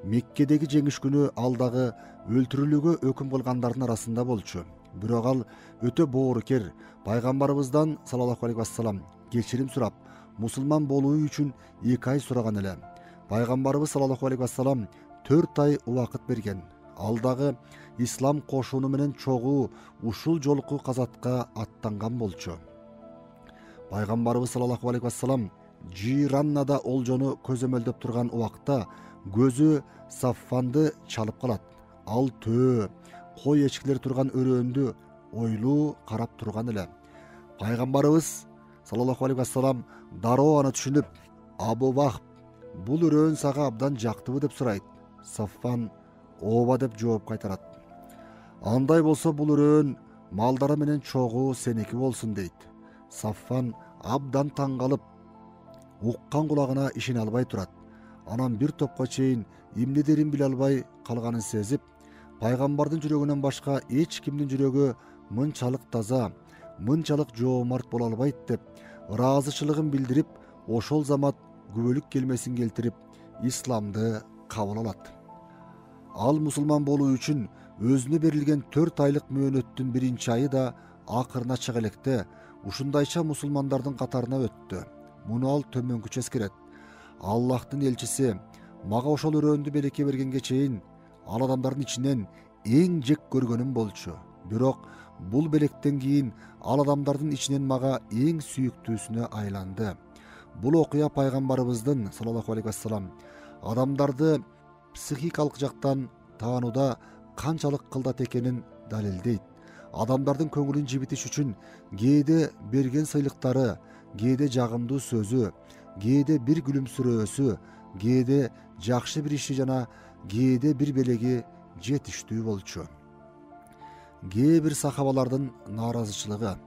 Меккедеги жеңиш күнү алдагы өлтүрүлүүгө өкүм кылгандардын арасында болчу. Бирок ал өтө боорукер, пайгамбарыбыздан саллаллаху алейхи вассалам кечирим сурап, мусулман болуу үчүн 2 ай сураган эле. Пайгамбарыбыз саллаллаху алейхи вассалам 4 ай убакыт берген. Алдагы ислам кошууну менен чогуу ушул жолку казатка аттанган болчу. Пайгамбарыбыз саллаллаху алейхи вассалам Жираннада олжону көзөмөлдөп турган убакта көзү Саффанды чалып калат. Ал төө, кой эчкилер турган өрөөндү ойлуу карап турган эле. Пайгамбарыбыз саллаллаху алейхи вассалам дароо аны түшүнүп: Абу Вахб, бул өрөөн сага абдан жактыбы деп сурайт. Саффан ооба деп жооп кайтарат. Андай болсо бул өрөөн малдары менен чогуу сеники болсун дейт. Саффан абдан таң калып, уккан кулагына ишене албай турат. Анан бир топко чейин эмне дерин биле албай калганын сезип, пайгамбардын жүрөгүнөн башка эч кимдин жүрөгү мынчалык таза, мынчалык жоомарт боло албайт деп ыраазычылыгын билдирип, ошол замат күбөлүк келмесин келтирип исламды кабыл алат. Ал мусулман болуу үчүн өзүнө берилген 4 айлык мөөнөттүн 1-айы да акырына чыга электе ушундайча мусулмандардын катарына өттү. Муну ал төмөнкүчө эскерет. Аллахтын элчиси мага ошол өрөөндү белекке бергенге чейин ал адамдардын ичинен эң жек көргөнүм болчу. Бирок бул белектен кийин ал адамдардын ичинен мага эң сүйүктүүсүнө айланды. Бул окуя пайгамбарыбыздын саллаллаху алейхи вассалам адамдарды психикалык жактан таанууда канчалык кылдат экенин далилдейт. Адамдардын көңүлүн жибитиш үчүн кээде берген сыйлыктары, кээде жагымдуу сөзү, кээде бир күлүмсүрөөсү, кээде жакшы бир иши жана кээде бир белеги жетиштүү болчу. Кээ бир сахабалардын нааразычылыгы.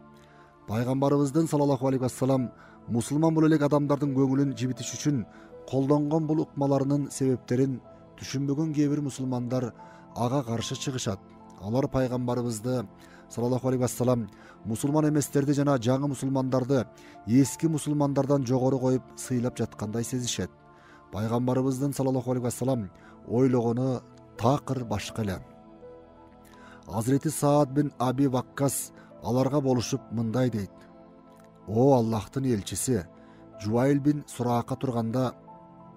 Пайгамбарыбыздын саллаллаху алейхи вассалам мусулман боло элек адамдардын көңүлүн жибитиш үчүн колдонгон бул ыкмаларынын себептерин түшүнбөгөн кээ бир мусулмандар ага каршы чыгышат. Алар пайгамбарыбызды саллаллаху алейхи вассалам мусулман эместерди жана жаңы мусулмандарды эски мусулмандардан жогору коюп сыйлап жаткандай сезишет. Пайгамбарыбыздын саллаллаху алейхи вассалам ойлогону такыр башка эле. Азирети Саад бин Аби Ваккас аларга болушуп мындай дейт: "О Аллахтын элчиси, Жуайл бин Сурака турганда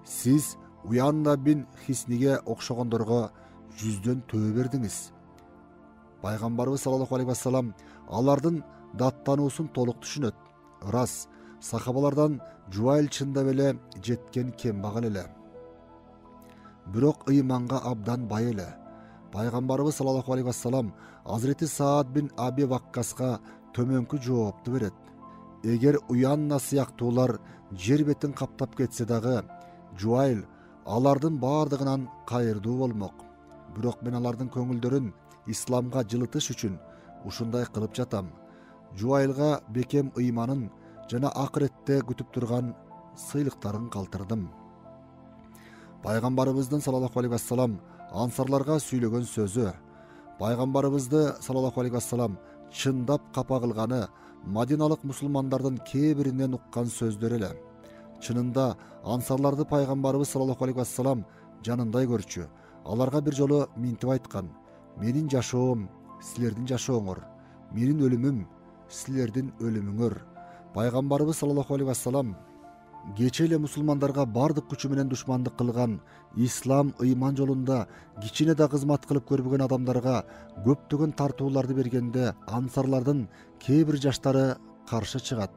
сиз Уянна бин Хисниге окшогондорго 100дөн төбө бердиңиз." Пайгамбарыбыз саллаллаху алейхи вассалам алардын даттануусун толук түшүнөт. Ырас, сахабалардан Жуайл чындап эле жеткен кембагал эле. Бирок ыйманга абдан бай эле. Пайгамбарыбыз саллаллаху алейхи вассалам Азирети Саад бин Аби Ваккаска төмөнкү жоопту берет: "Эгер Уянна сыяктуулар жер бетин каптап кетсе дагы, Жуайл алардын баардыгынан кайырдуу болмок. Бирок мен алардын көңүлдөрүн исламга жылытыш үчүн ушундай кылып жатам. Жуайлга бекем ыйманын жана акыретте күтүп турган сыйлыктарын калтырдым." Пайгамбарыбыздын саллаллаху алейхи вассалам ансарларга сүйлөгөн сөзү. Пайгамбарыбызды саллаллаху алейхи вассалам чындап капа кылганы Мадиналык мусулмандардын кээ биринен уккан сөздөр эле. Чынында ансарларды пайгамбарыбыз саллаллаху алейхи вассалам жанындай көрчү. Аларга бир жолу минтип айткан: "Менин жашоом силердин жашооңор, менин өлүмүм силердин өлүмүңөр." Пайгамбарыбыз саллаллаху алейхи вассалам кече эле мусулмандарга бардык күчү менен душмандык кылган, ислам ыйман жолунда кичине да кызмат кылып көрбөгөн адамдарга көптөгөн тартууларды бергенде ансарлардын кээ бир жаштары каршы чыгат.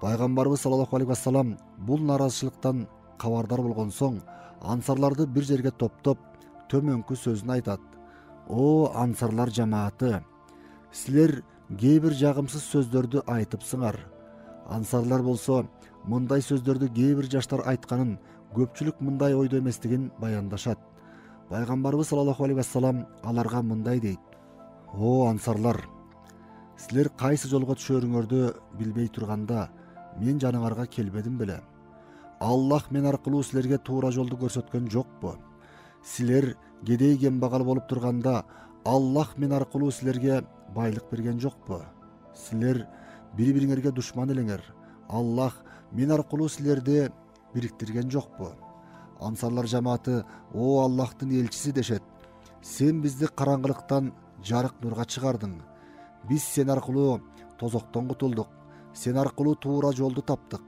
Пайгамбарыбыз саллаллаху алейхи вассалам бул нааразычылыктан кабардар болгон соң ансарларды бир жерге топтоп төмөнкү сөзүн айтат: "О ансарлар жамааты, силер кээ бир жагымсыз сөздөрдү айтыпсыңар." Ансарлар болсо мындай сөздөрдү кээ бир жаштар айтканын, көпчүлүк мындай ойдо эместигин баяндашат. Пайгамбарыбыз саллаллаху алейхи вассалам аларга мындай дейт: "О ансарлар, силер кайсы жолго түшөрүңөрдү билбей турганда мен жаныңарга келбедим беле? Аллах мен аркылуу силерге туура жолду көрсөткөн жокпу? Силер кедей кембагал болуп турганда Аллах мен аркылуу силерге байлык берген жокпу? Силер бири-бириңерге душман элеңер. Аллах мен аркылуу силерди бириктирген жокпу?" Ансарлар жамааты: "О Аллахтын элчиси" дешет. "Сен бизди караңгылыктан жарык нурга чыгардың. Биз сен аркылуу тозоктон кутулдук. Сен аркылуу туура жолду таптык.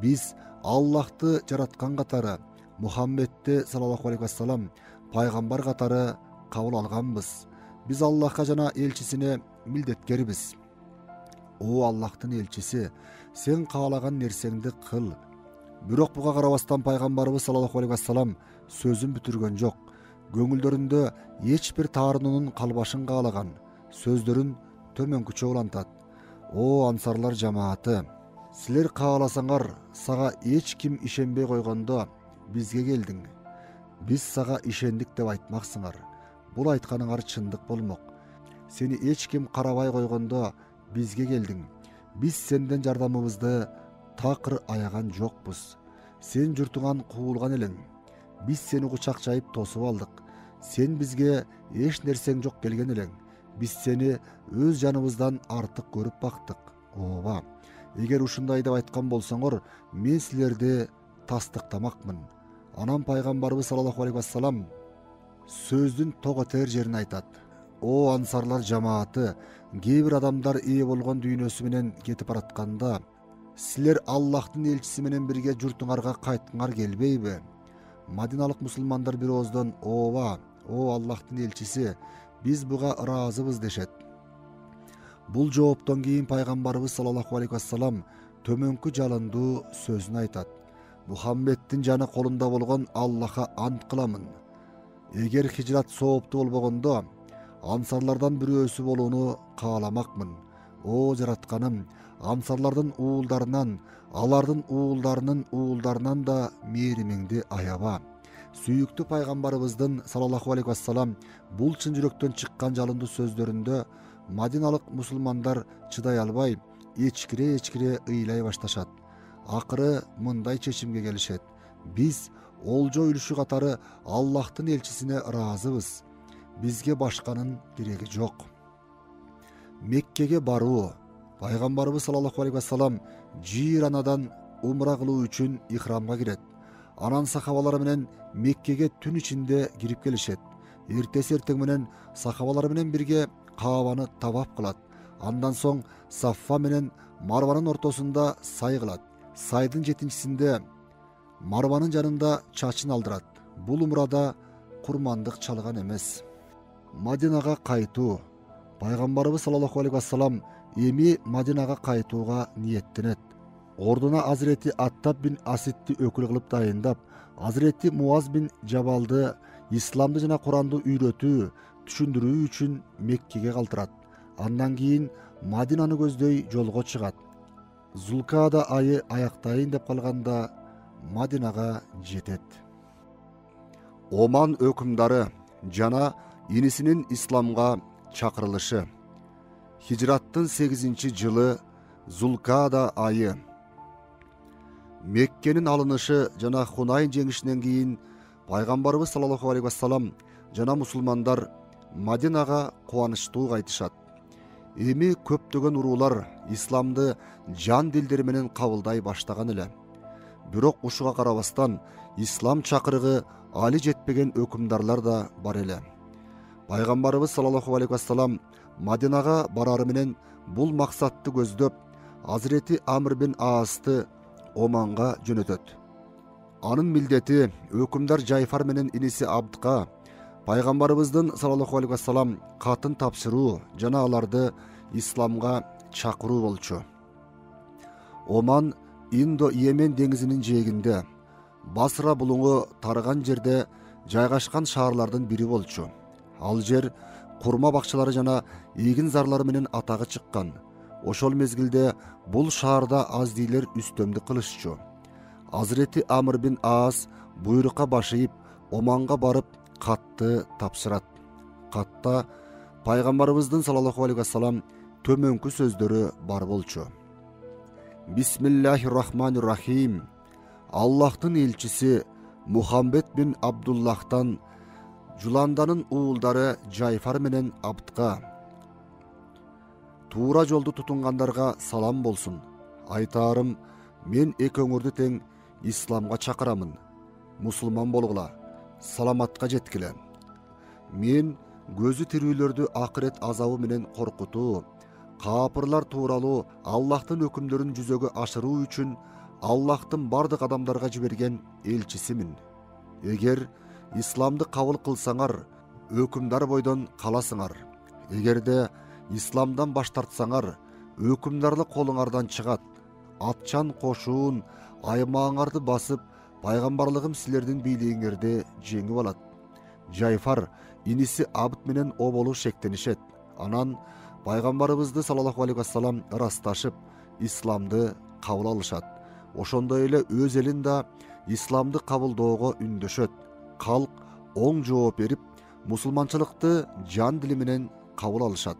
Биз Аллахты жараткан катары, Мухаммедти саллаллаху алейхи вассалам пайгамбар катары кабыл алганбыз. Биз Аллахка жана элчисине милдеткербиз. О Аллахтын элчиси, сен каалаган нерсеңди кыл." Бирок буга карабастан пайгамбарыбыз саллаллаху алейхи вассалам сөзүн бүтүргөн жок. Көңүлдөрүндө эч бир таарынуунун калбашын каалаган, сөздөрүн төмөнкүчө улантат: "О ансарлар жамааты, силер кааласаңар, сага эч ким ишенбей койгондо бизге келдиң. Биз сага ишендик деп айтмаксыңар. Бул айтканыңар чындык болмок. Сени эч ким карабай койгондо бизге келдиң. Биз сенден жардамыбызды такыр аяган жокпуз. Сен журтуңан куулган элең. Биз сени кучак жайып тосуп алдык. Сен бизге эч нерсең жок келген элең. Биз сени өз жаныбыздан артык көрүп бактык. Ооба, эгер ушундай деп айткан болсоңор, мен силерди tasdiqtamakmın. Anam Paygambarыбыз sallallahu aleyhi vesselam sözdün toğater jerini aytat. O ansarlar jamaаты kээ bir adamlar iyi bolgon düýnösü menen ketip baratkanda sizler Allah'tın elçisi menen birge jurtuňarga kaytgyňar gelbeybi? Madinalık musulmanlar bir ozdan ova, o Allah'tın elçisi, biz buga razıbız deşet. Bul joopdan keyin Paygambarыбыз sallallahu aleyhi vesselam tömönkü jalındуу sözünü aytat. Muhammed'in jany kolunda bolgon Allah'a ant kılamın. Eger hicrat sooptu bolbogondo ansarlardan birösü bolууну kaalamakmın. O jaratkanım, ansarlardan uğuldarынан, alardın uğullarının uğullarından da merimingdi ayaba. Süýüktü Paygambarыбыздын sallallahu aleyhi vesselam bul çyn jürekten çykkan jalındı sözlerinde Madinalık musulmanlar çıday albay, eçkire ыйлай baştaşat. Akırı mınday çeşimge gelişet. Biz oljo ülüşü katarı Allah'tın elçisine razıbız. Bizge başkanın keregi jok. Mekke'ge baruu. Paygambarыбыз sallallahu aleyhi vesselam jiranadan umra kılуу üçin ihramga giret. Anan sahabalary menen Mekke'ge tün içinde girip gelişet. Ertesi erteň menen sahabalary menen birge Kaabany tawaf kılat. Andan soň Saffa menen Marwanın ortasında say kılat. Saydın 7-sinde Marwanın janında çaçın aldırat. Bul umrada kurmandyk çalgan emes. Madinaga kaytuu. Paygambarыбыз sallallahu aleyhi vesselam emi Madinaga kaytuuga niyettenet. Orduna Hazreti Attab bin Asiddi ökül kılıp dayındap, Hazreti Muaz bin Jabaldı İslamdı jana Kur'anды üýretүү, түшүндүрүү üçin Mekke'ge kaltırat. Andan keyin Madinany gözдөй jolga çıgat. Zulkada ayı ayaktayın dep kalganda Madinaga jetet. Oman ökümdары jana inisinin İslamga çakırılışı. Hicrattın 8-yılı Zulkada ayı. Mekke'nin alınışı jana Hunayn jеңişinden keyin Paygambarыбыз sallallahu aleyhi vesselam jana musulmanlar Madinaga kuwanычтуу kaytышat. Emi köptögen urular İslamды jan dilderi menen kabılday baştagan ele. Bирок uşuga karabastan İslam çakırıgı ali jetpegen ökümdarlar da bar ele. Paygambarыбыз sallallahu aleyhi vesselam Madinaga barary menen bul maksatty gözдөp Hazreti Amr bin As'ty Omanга jönötöt. Anın mildeti ökümdar Jayfar menen inisi Abdqa Paygambarыбыздын sallallahu aleyhi vesselam katın tapşırуу jana alardı İslamga çakırуу bolçu. Oman Indo-Yemen dengizinin jeginde Basra buluňu tarıgan jerde jaygaşkan şaharlardan biri bolçu. Al jer kurma bakçılары jana egin zarlary menen atagı çykkan. Oşol mezgilde bul şaharda az diýler üstömdük kılışçu. Hazreti Amr bin As buyrukka başyıp Omanga barıp katты tapşırat. Katta Paygambarыбыздын sallallahu aleyhi vesselam tömönkü sözdörü bar bolçu. Bismillahirrahmanirrahim. Allah'tın elçisi Muhammed bin Abdullah'tan Julandanın uğulları Jayfar menen Abdqa. Tuğra joldu tutungandarga salam bolsun. Aytarım, men ek öňürdi teň İslamga çakıramın. Musulman bolgula, salamatka jetkile. Men gözü tirүүлөрdü ahiret azabı menen korkutuu, kapırlar tuuralуу Allah'tın ökümlörün жүзөгө aşırуу üçün Allah'tın bardyk adamlarga jibergen elçisimin. Eger İslamды kabul kılsaňar, ökümdar boydan kalasyňar. Egerde İslamdan baş tartsaňar, ökümdarly koluňardan çıgat. Atçan koşuun, aymağыңарды basıp, Paygambarlığım sizlerden biýligiňerde jeňip alat. Jayfar inisi Abd menen obolu şeklenişet. Anan Paygambarыбызды sallallahu aleyhi vesselam rastaşıp İslamды kabul alışat. Oşonda ele öz elin da İslamды kabuldoого ündöşöt. Kalk oň жооп berip musulmançylykty jan dili menen kabul alışat.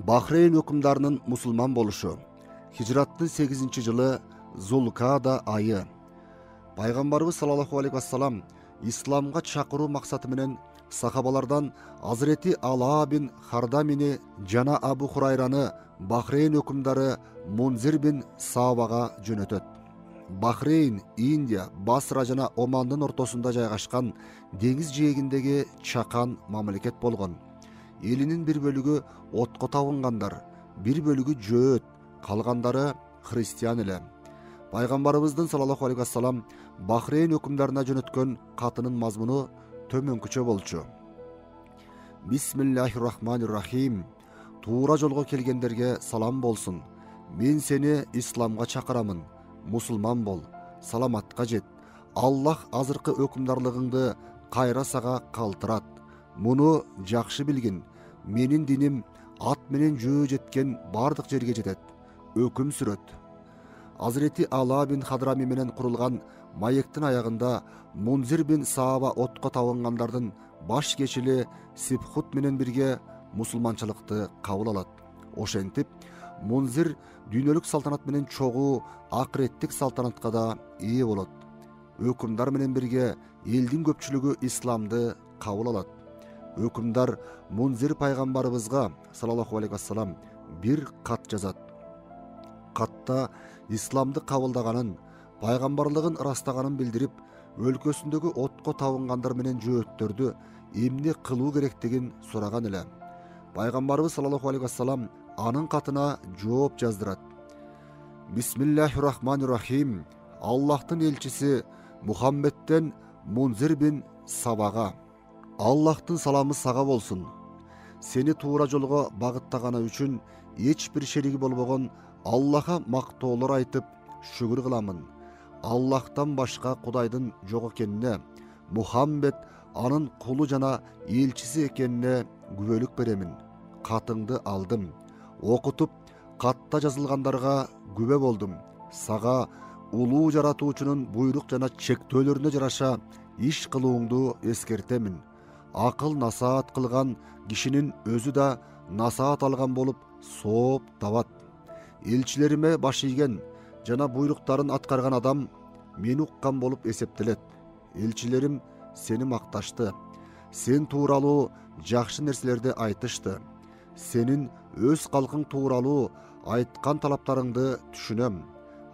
Bahreyn ökümdarının musulman boluşu. Hicrattın 8-yılı Zulkada ayı. Paygambarыбыз sallallahu aleyhi vesselam İslamga çakırуу maksatı menen sahabalardan Hazreti Ala bin Hardamini jana Abu Hurayrany Bahreyn ökümdары Munzir bin Sabaga jönötöt. Бахрейн, Индия, Басра жана Омандын ортосунда жайгашкан деңиз жээгиндеги чакан мамлекет болгон. Элинин бир бөлүгү отко табынгандар, бир бөлүгү жөөт, калгандары христиан эле. Пайгамбарыбыздын саллаллаху алейхи вассалам Бахрейн өкүмдарына жөнөткөн катынын мазмуну төмөнкүчө болчу. Бисмиллахир-рахманир-рахим. Туура жолго келгендерге салам болсун. Мен сени исламга чакырамын. Мусулман бол, саламатка жет. Аллах азыркы өкүмдарлыгыңды кайра сага калтырат. Муну жакшы билгин. Менин диним ат менен жөө жеткен бардык жерге жетет. Өкүм сүрөт. Азирети Ала бин Хадрами менен курулган маектин аягында Мунзир бин Сааба отко табынгандардын баш кечили Сибхут менен бирге мусулманчылыкты кабыл алат. Ошентип, Мунзир дүйнөлүк салтанат менен чогуу акыреттик салтанатка да ээ болот. Өкүмдар менен бирге элдин көпчүлүгү исламды кабыл алат. Өкүмдар Мунзир пайгамбарыбызга саллаллаху алейхи вассалам бир кат жазат. Катта исламды кабылдаганын, пайгамбарлыгын ырастаганын билдирип, өлкөсүндөгү отко табынгандар менен жөөттөрдү эмне кылуу керектигин сураган эле. Пайгамбарыбыз саллаллаху алейхи вассалам анын катына жооп жаздырат. Бисмиллахир-рахманир-рахим. Аллахтын элчиси Мухаммедтен Мунзир бин Сабага. Аллахтын саламы сага болсун. Сени туура жолго багыттаганы үчүн эч бир шериги болбогон Аллаха мактоолор айтып шүгүр кыламын. Аллахтан башка Кудайдын жок экенине, Мухаммед анын кулу жана элчиси экенине күбөлүк беремин. Катыңды алдым. Окутуп, катта жазылгандарга күбө болдум. Сага улуу жаратуучунун буйрук жана чектөөлөрүнө жараша иш кылууңду эскертемин. Акыл насаат кылган кишинин өзү да насаат алган болуп сооп табат. Элчилериме баш ийген жана буйруктарын аткарган адам мени уккан болуп эсептелет. Элчилерим сени макташты. Сен тууралуу жакшы нерселерди айтышты. Сенин өз калкың тууралуу айткан талаптарыңды түшүнөм.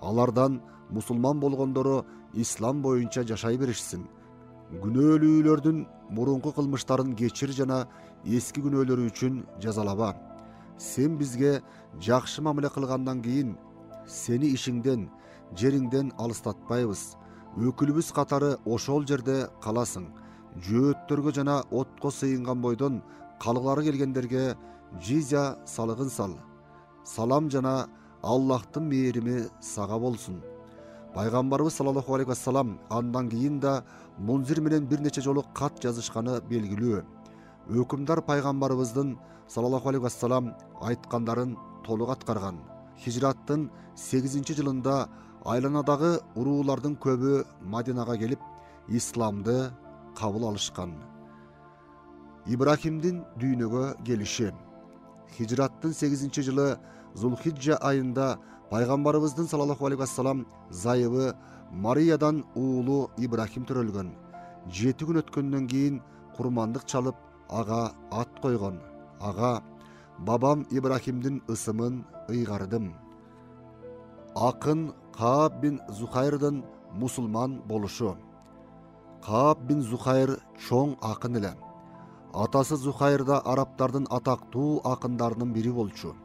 Алардан мусулман болгондору ислам боюнча жашай беришсин. Күнөөлүүлөрдүн мурунку кылмыштарын кечир жана эски күнөөлөрү үчүн жазалаба. Сен бизге жакшы мамиле кылгандан кийин сени ишиңден, жериңден алыстатпайбыз. Өкүлүбүз катары ошол жерде каласың. Жөөттөргө жана отко сыйынган бойдон калгылары келгендерге жизя салыгын сал. Салам жана Аллахтын мээрими сага болсун. Пайгамбарыбыз саллаллаху алейхи вассалам андан кийин да Мунзир менен бир нече жолу кат жазышканы белгилүү. Өкүмдар пайгамбарыбыздын саллаллаху алейхи вассалам айткандарын толук аткарган. Хижраттын 8-жылында айланадагы уруулардын көбү Мадинага келип, исламды кабыл алышкан. Ибрахимдин дүйнөгө келиши. Хижраттын 8-жылы Зулхиджа айында пайгамбарыбыздын саллаллаху алейхи вассалам зайыбы Мариядан уулу Ибрахим төрөлгөн. 7 күн өткөндөн кийин курмандык чалып, ага ат койгон. Ага, бабам Ибрахимдин ысымын ыйгардым. Акын Кааб бин Зухайрдын мусулман болушу. Кааб бин Зухайр чоң акын эле. Атасы Зухайр да араптардын атактуу акындарынын бири болчу.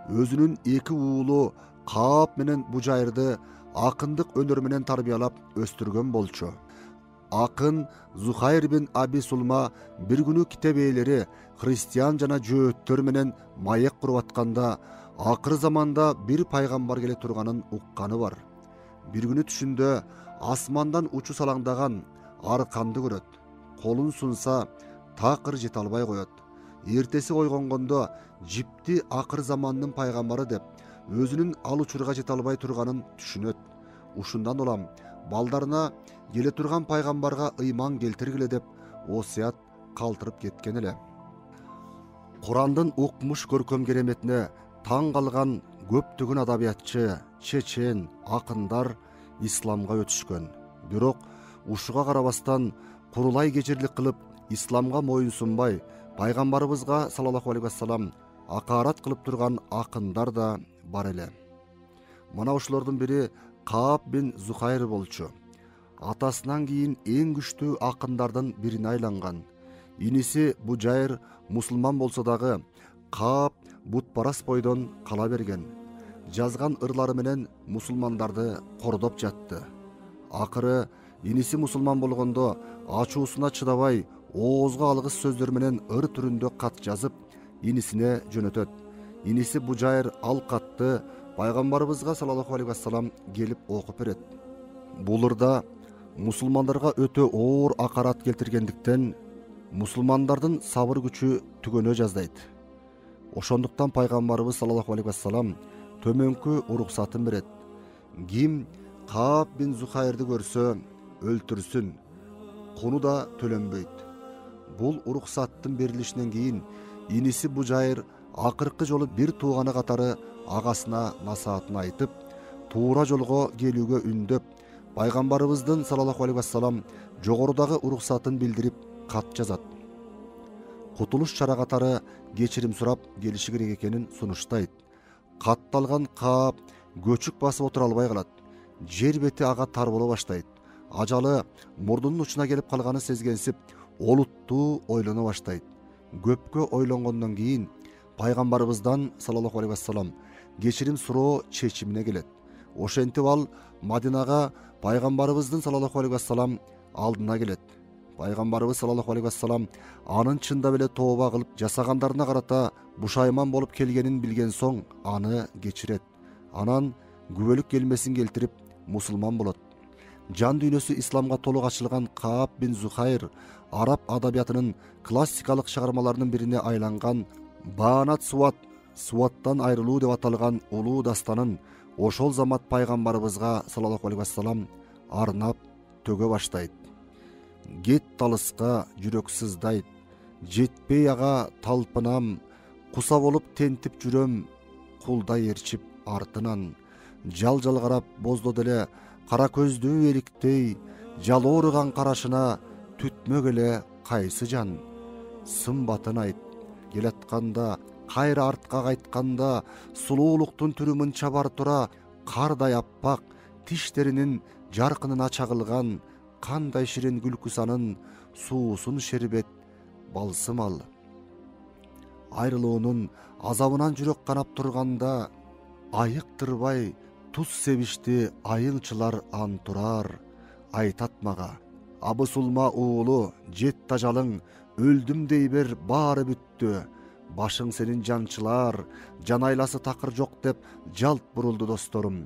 Өзүнүн 2 уулу Кааб менен Бужайрды акындык өнөр менен тарбиялап өстүргөн болчу. Акын Зухайр бин Аби Сулма бир күнү китеп ээлери христиан жана жөөттөр менен маек куруп атканда, акыр заманда бир пайгамбар келе турганын укканы бар. Бир күнү түшүндө асмандан учу салаңдаган арканды көрөт. Колун сунса такыр жете албай коет. Эртеси койгонгондо жипти акыр замандын пайгамбары деп өзүнүн ал учурга жете албай турганын түшүнөт. Ушундан улам балдарына келе турган пайгамбарга ыйман келтиргиле деп осуят калтырып кеткен эле. Курандын укмуш көркөм кереметине таң калган көптөгөн адабиятчы, чечен, акындар исламга өтүшкөн. Бирок ушуга карабастан курулай кечирлик кылып исламга моюн сунбай, пайгамбарыбызга саллаллаху алейхи вассалам акарат кылып турган акындар да бар эле. Мына ушулордун бири Каап бин Зухайр болчу. Атасынан кийин эң күчтүү акындардан бирине айланган. Иниси Бужайр мусулман болсо дагы Каап бутпарас бойдон кала берген. Жазган ырлары менен мусулмандарды кордоп жатты. Акыры иниси мусулман болгондо ачуусуна чыдабай оозго алгыс сөздөр менен ыр түрүндө кат жазып инисине жөнөтөт. Иниси Бужайр ал катты пайгамбарыбызга саллаллаху алейхи вассалам келип окуп берет. Бул ырда мусулмандарга өтө оор акарат келтиргендиктен мусулмандардын сабыр күчү түгөнө жаздайт. Ошондуктан пайгамбарыбыз саллаллаху алейхи вассалам төмөнкү уруксатын берет. Ким Каап бин Зухайрды көрсө өлтүрсүн, куну да төлөнбөйт. Бул уруксаттын берилишинен кийин иниси Бужайр акыркы жолу бир тууганы катары агасына насаатын айтып, туура жолго келүүгө үндөп, пайгамбарыбыздын саллаллаху алейхи вассалам жогорудагы уруксатын билдирип кат жазат. Кутулуш чара катары кечирим сурап келиши керек экенин сунуштайт. Катталган Каап көчүк басып отура албай калат. Жер бети ага тар боло баштайт. Ажалы мурдунун учуна келип калганы сезгенсип, олуттуу ойлоно баштайт. Көпкө ойлонгондон кийин пайгамбарыбыздан саллаллаху алейхи вассалам кечирим суроо чечимине келет. Ошентип ал Мадинага пайгамбарыбыздын саллаллаху алейхи вассалам алдына келет. Пайгамбарыбыз саллаллаху алейхи вассалам анын чындап эле тооба кылып жасагандарына карата бушайман болуп келгенин билген соң аны кечирет. Анан күбөлүк келмесин келтирип мусулман болот. Жан дүйнөсү исламга толук ачылган Каап бин Зухайр араб адабиятынын классикалык чыгармаларынын бирине айланган Баанат Суат, Суаттан айрылуу деп аталган улуу дастанын ошол замат пайгамбарыбызга саллаллаху алейхи вассалам арнап төгө баштайт. Кет талыска жүрөк сыздайт, жетпей ага талпынам, куса болуп тентип жүрөм, кулдай ээрчип артынан. Жал-жал карап боздо деле кара көздүү эликтей, жал ооруган карашына түтмөк эле кайсы жан. Сымбатын айт, келатканда, кайра артка кайтканда, сулуулуктун түрүмүн чабар тура, кардай аппак, тиштеринин жаркынына чагылган, кандай ширин күлкүсанын, суусун шербет, балсым ал. Айрылуунун азабынан жүрөк канап турганда, айыктырбай туз себишти айыңчылар антурар. Айтат мага, Абысулма уулу, жет тажалың, өлдүм дей бер, баары бүттү. Башың сенин жанчылар, жан айласы такыр жок деп жалт бурулду досторум.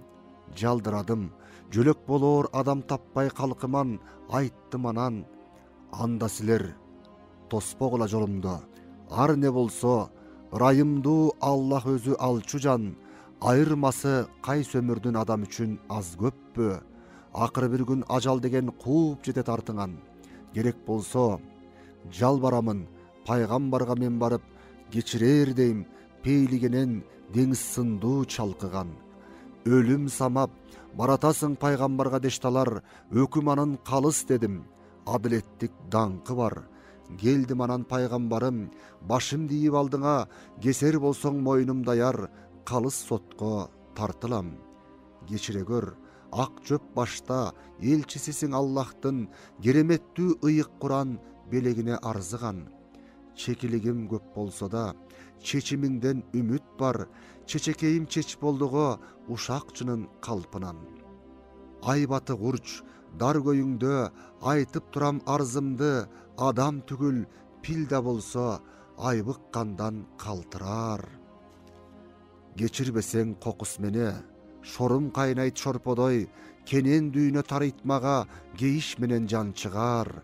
Жалдырадым, жөлөк болоор адам таппай калкыман, айттым анан. Анда силер тоспогула жолумду, ар не болсо, ырайымдуу Аллах өзү алчу жан. Айырмасы кайсы өмүрдүн адам үчүн аз көппү. Акыры бир күн ажал деген кууп жетет артыңан. Керек болсо жалбарамын, пайгамбарга мен барып кечирер дейм, пейлигенен деңиз сындуу чалкыган. Өлүм самап баратасың пайгамбарга дешталар, өкүм анын калыс дедим, адилеттик даңкы бар. Келдим анан пайгамбарым, башым тийип алдыңа, кесер болсоң мойнум даяр, калыс сотко тартылам. Кечире көр, ак жөп башта элчисисиң Аллахтын, кереметтүү ыйык Куран белегине арзыган. Чекилигим көп болсо да, чечимиңден үмүт бар, чечекейим чеч болдуго ушакчынын калпынан. Айбаты курч, дар көйүңдө айтып турам арзымды, адам түгүл пил да болсо айбыккандан калтырар. Кечирбесең кокус мене, шорум кайнайт шорподой, кенен дүйнө тарыйтмага кейиш менен жан чыгар.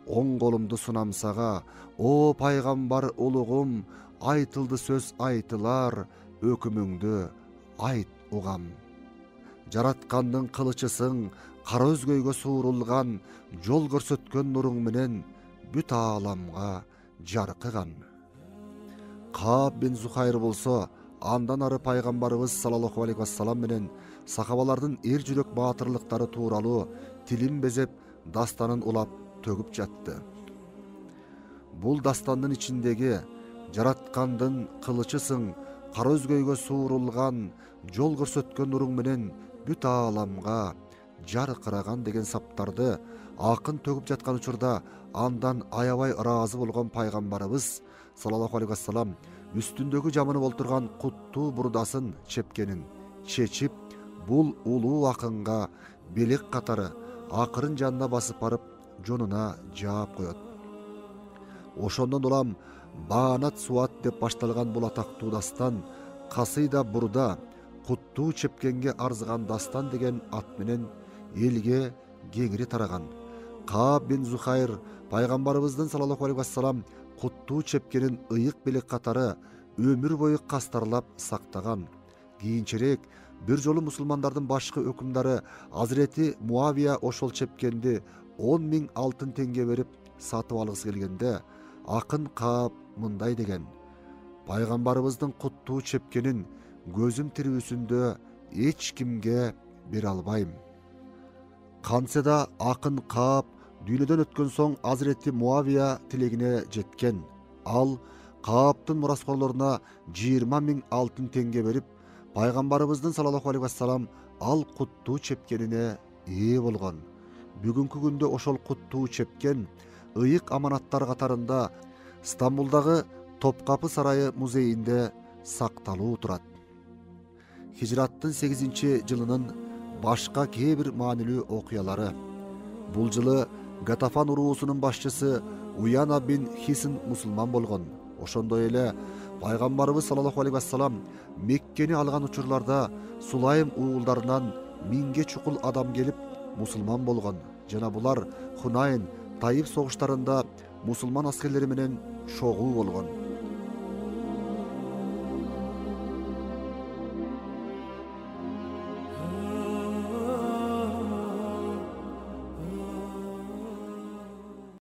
Оң колумду сунам сага, о пайгамбар улугум, айтылды сөз айтылар, өкүмүңдү айт угам. Жараткандын кылычысың, кара өзгөйгө суурулган, жол көрсөткөн нуруң менен бүт ааламга жаркыган. Каап бин Зухайр болсо, андан ары пайгамбарыбыз саллаллаху алейхи вассалам менен сахабалардын эр жүрөк баатырлыктары тууралуу тилин безеп, дастанын улап төгүп жатты. Бул дастандын ичиндеги жараткандын кылычысың, кара өзгөйгө суурулган, жол көрсөткөн нуруң менен бүт ааламга жаркыраган деген саптарды акын төгүп жаткан учурда андан аябай ыраазы болгон пайгамбарыбыз саллаллаху алейхи вассалам үстүндөгү жамынып олтурган куттуу бурдасын чепкенин чечип, бул улуу акынга белек катары акырын жанына басып барып жонуна жаап коет. Ошондон улам Баанат Суат деп башталган бул атактуу дастан касыйда бурда куттуу чепкенге арзыган дастан деген ат менен элге кеңири тараган. Кааб бин Зухайр пайгамбарыбыздын саллаллаху алейхи вассалам куттуу чепкенин ыйык белек катары өмүр бою кастарлап сактаган. Кийинчерээк бир жолу мусулмандардын башкы өкүмдары Азирети Муавия ошол чепкенди 10.000 алтын теңге берип сатып алгысы келгенде, акын Кааб мындай деген: пайгамбарыбыздын куттуу чепкенин көзүм тирүүсүндө эч кимге бере албайм. Кантсе да акын Кааб дүйнөдөн өткөн соң Азирети Муавия тилегине жеткен. Ал Каабтын мураскорлоруна 20.000 алтын теңге берип, пайгамбарыбыздын саллаллаху алейхи вассалам ал куттуу чепкенине ээ болгон. Бүгүнкү күндө ошол куттуу чепкен ыйык аманаттар катарында Стамбулдагы Топкапы сарайы музейинде сакталуу турат. Хижраттын 8-жылынын башка кээ бир маанилүү окуялары. Бул жылы Гатафан уруусунун башчысы Уяна бин Хисн мусулман болгон. Ошондой эле пайгамбарыбыз саллаллаху алейхи вассалам Меккени алган учурларда Сулайм уулдарынан 1000ге чукул адам келип мусулман болгон. Жана булар Хунайн, Таиф согуштарында мусулман аскерлери менен чогуу болгон.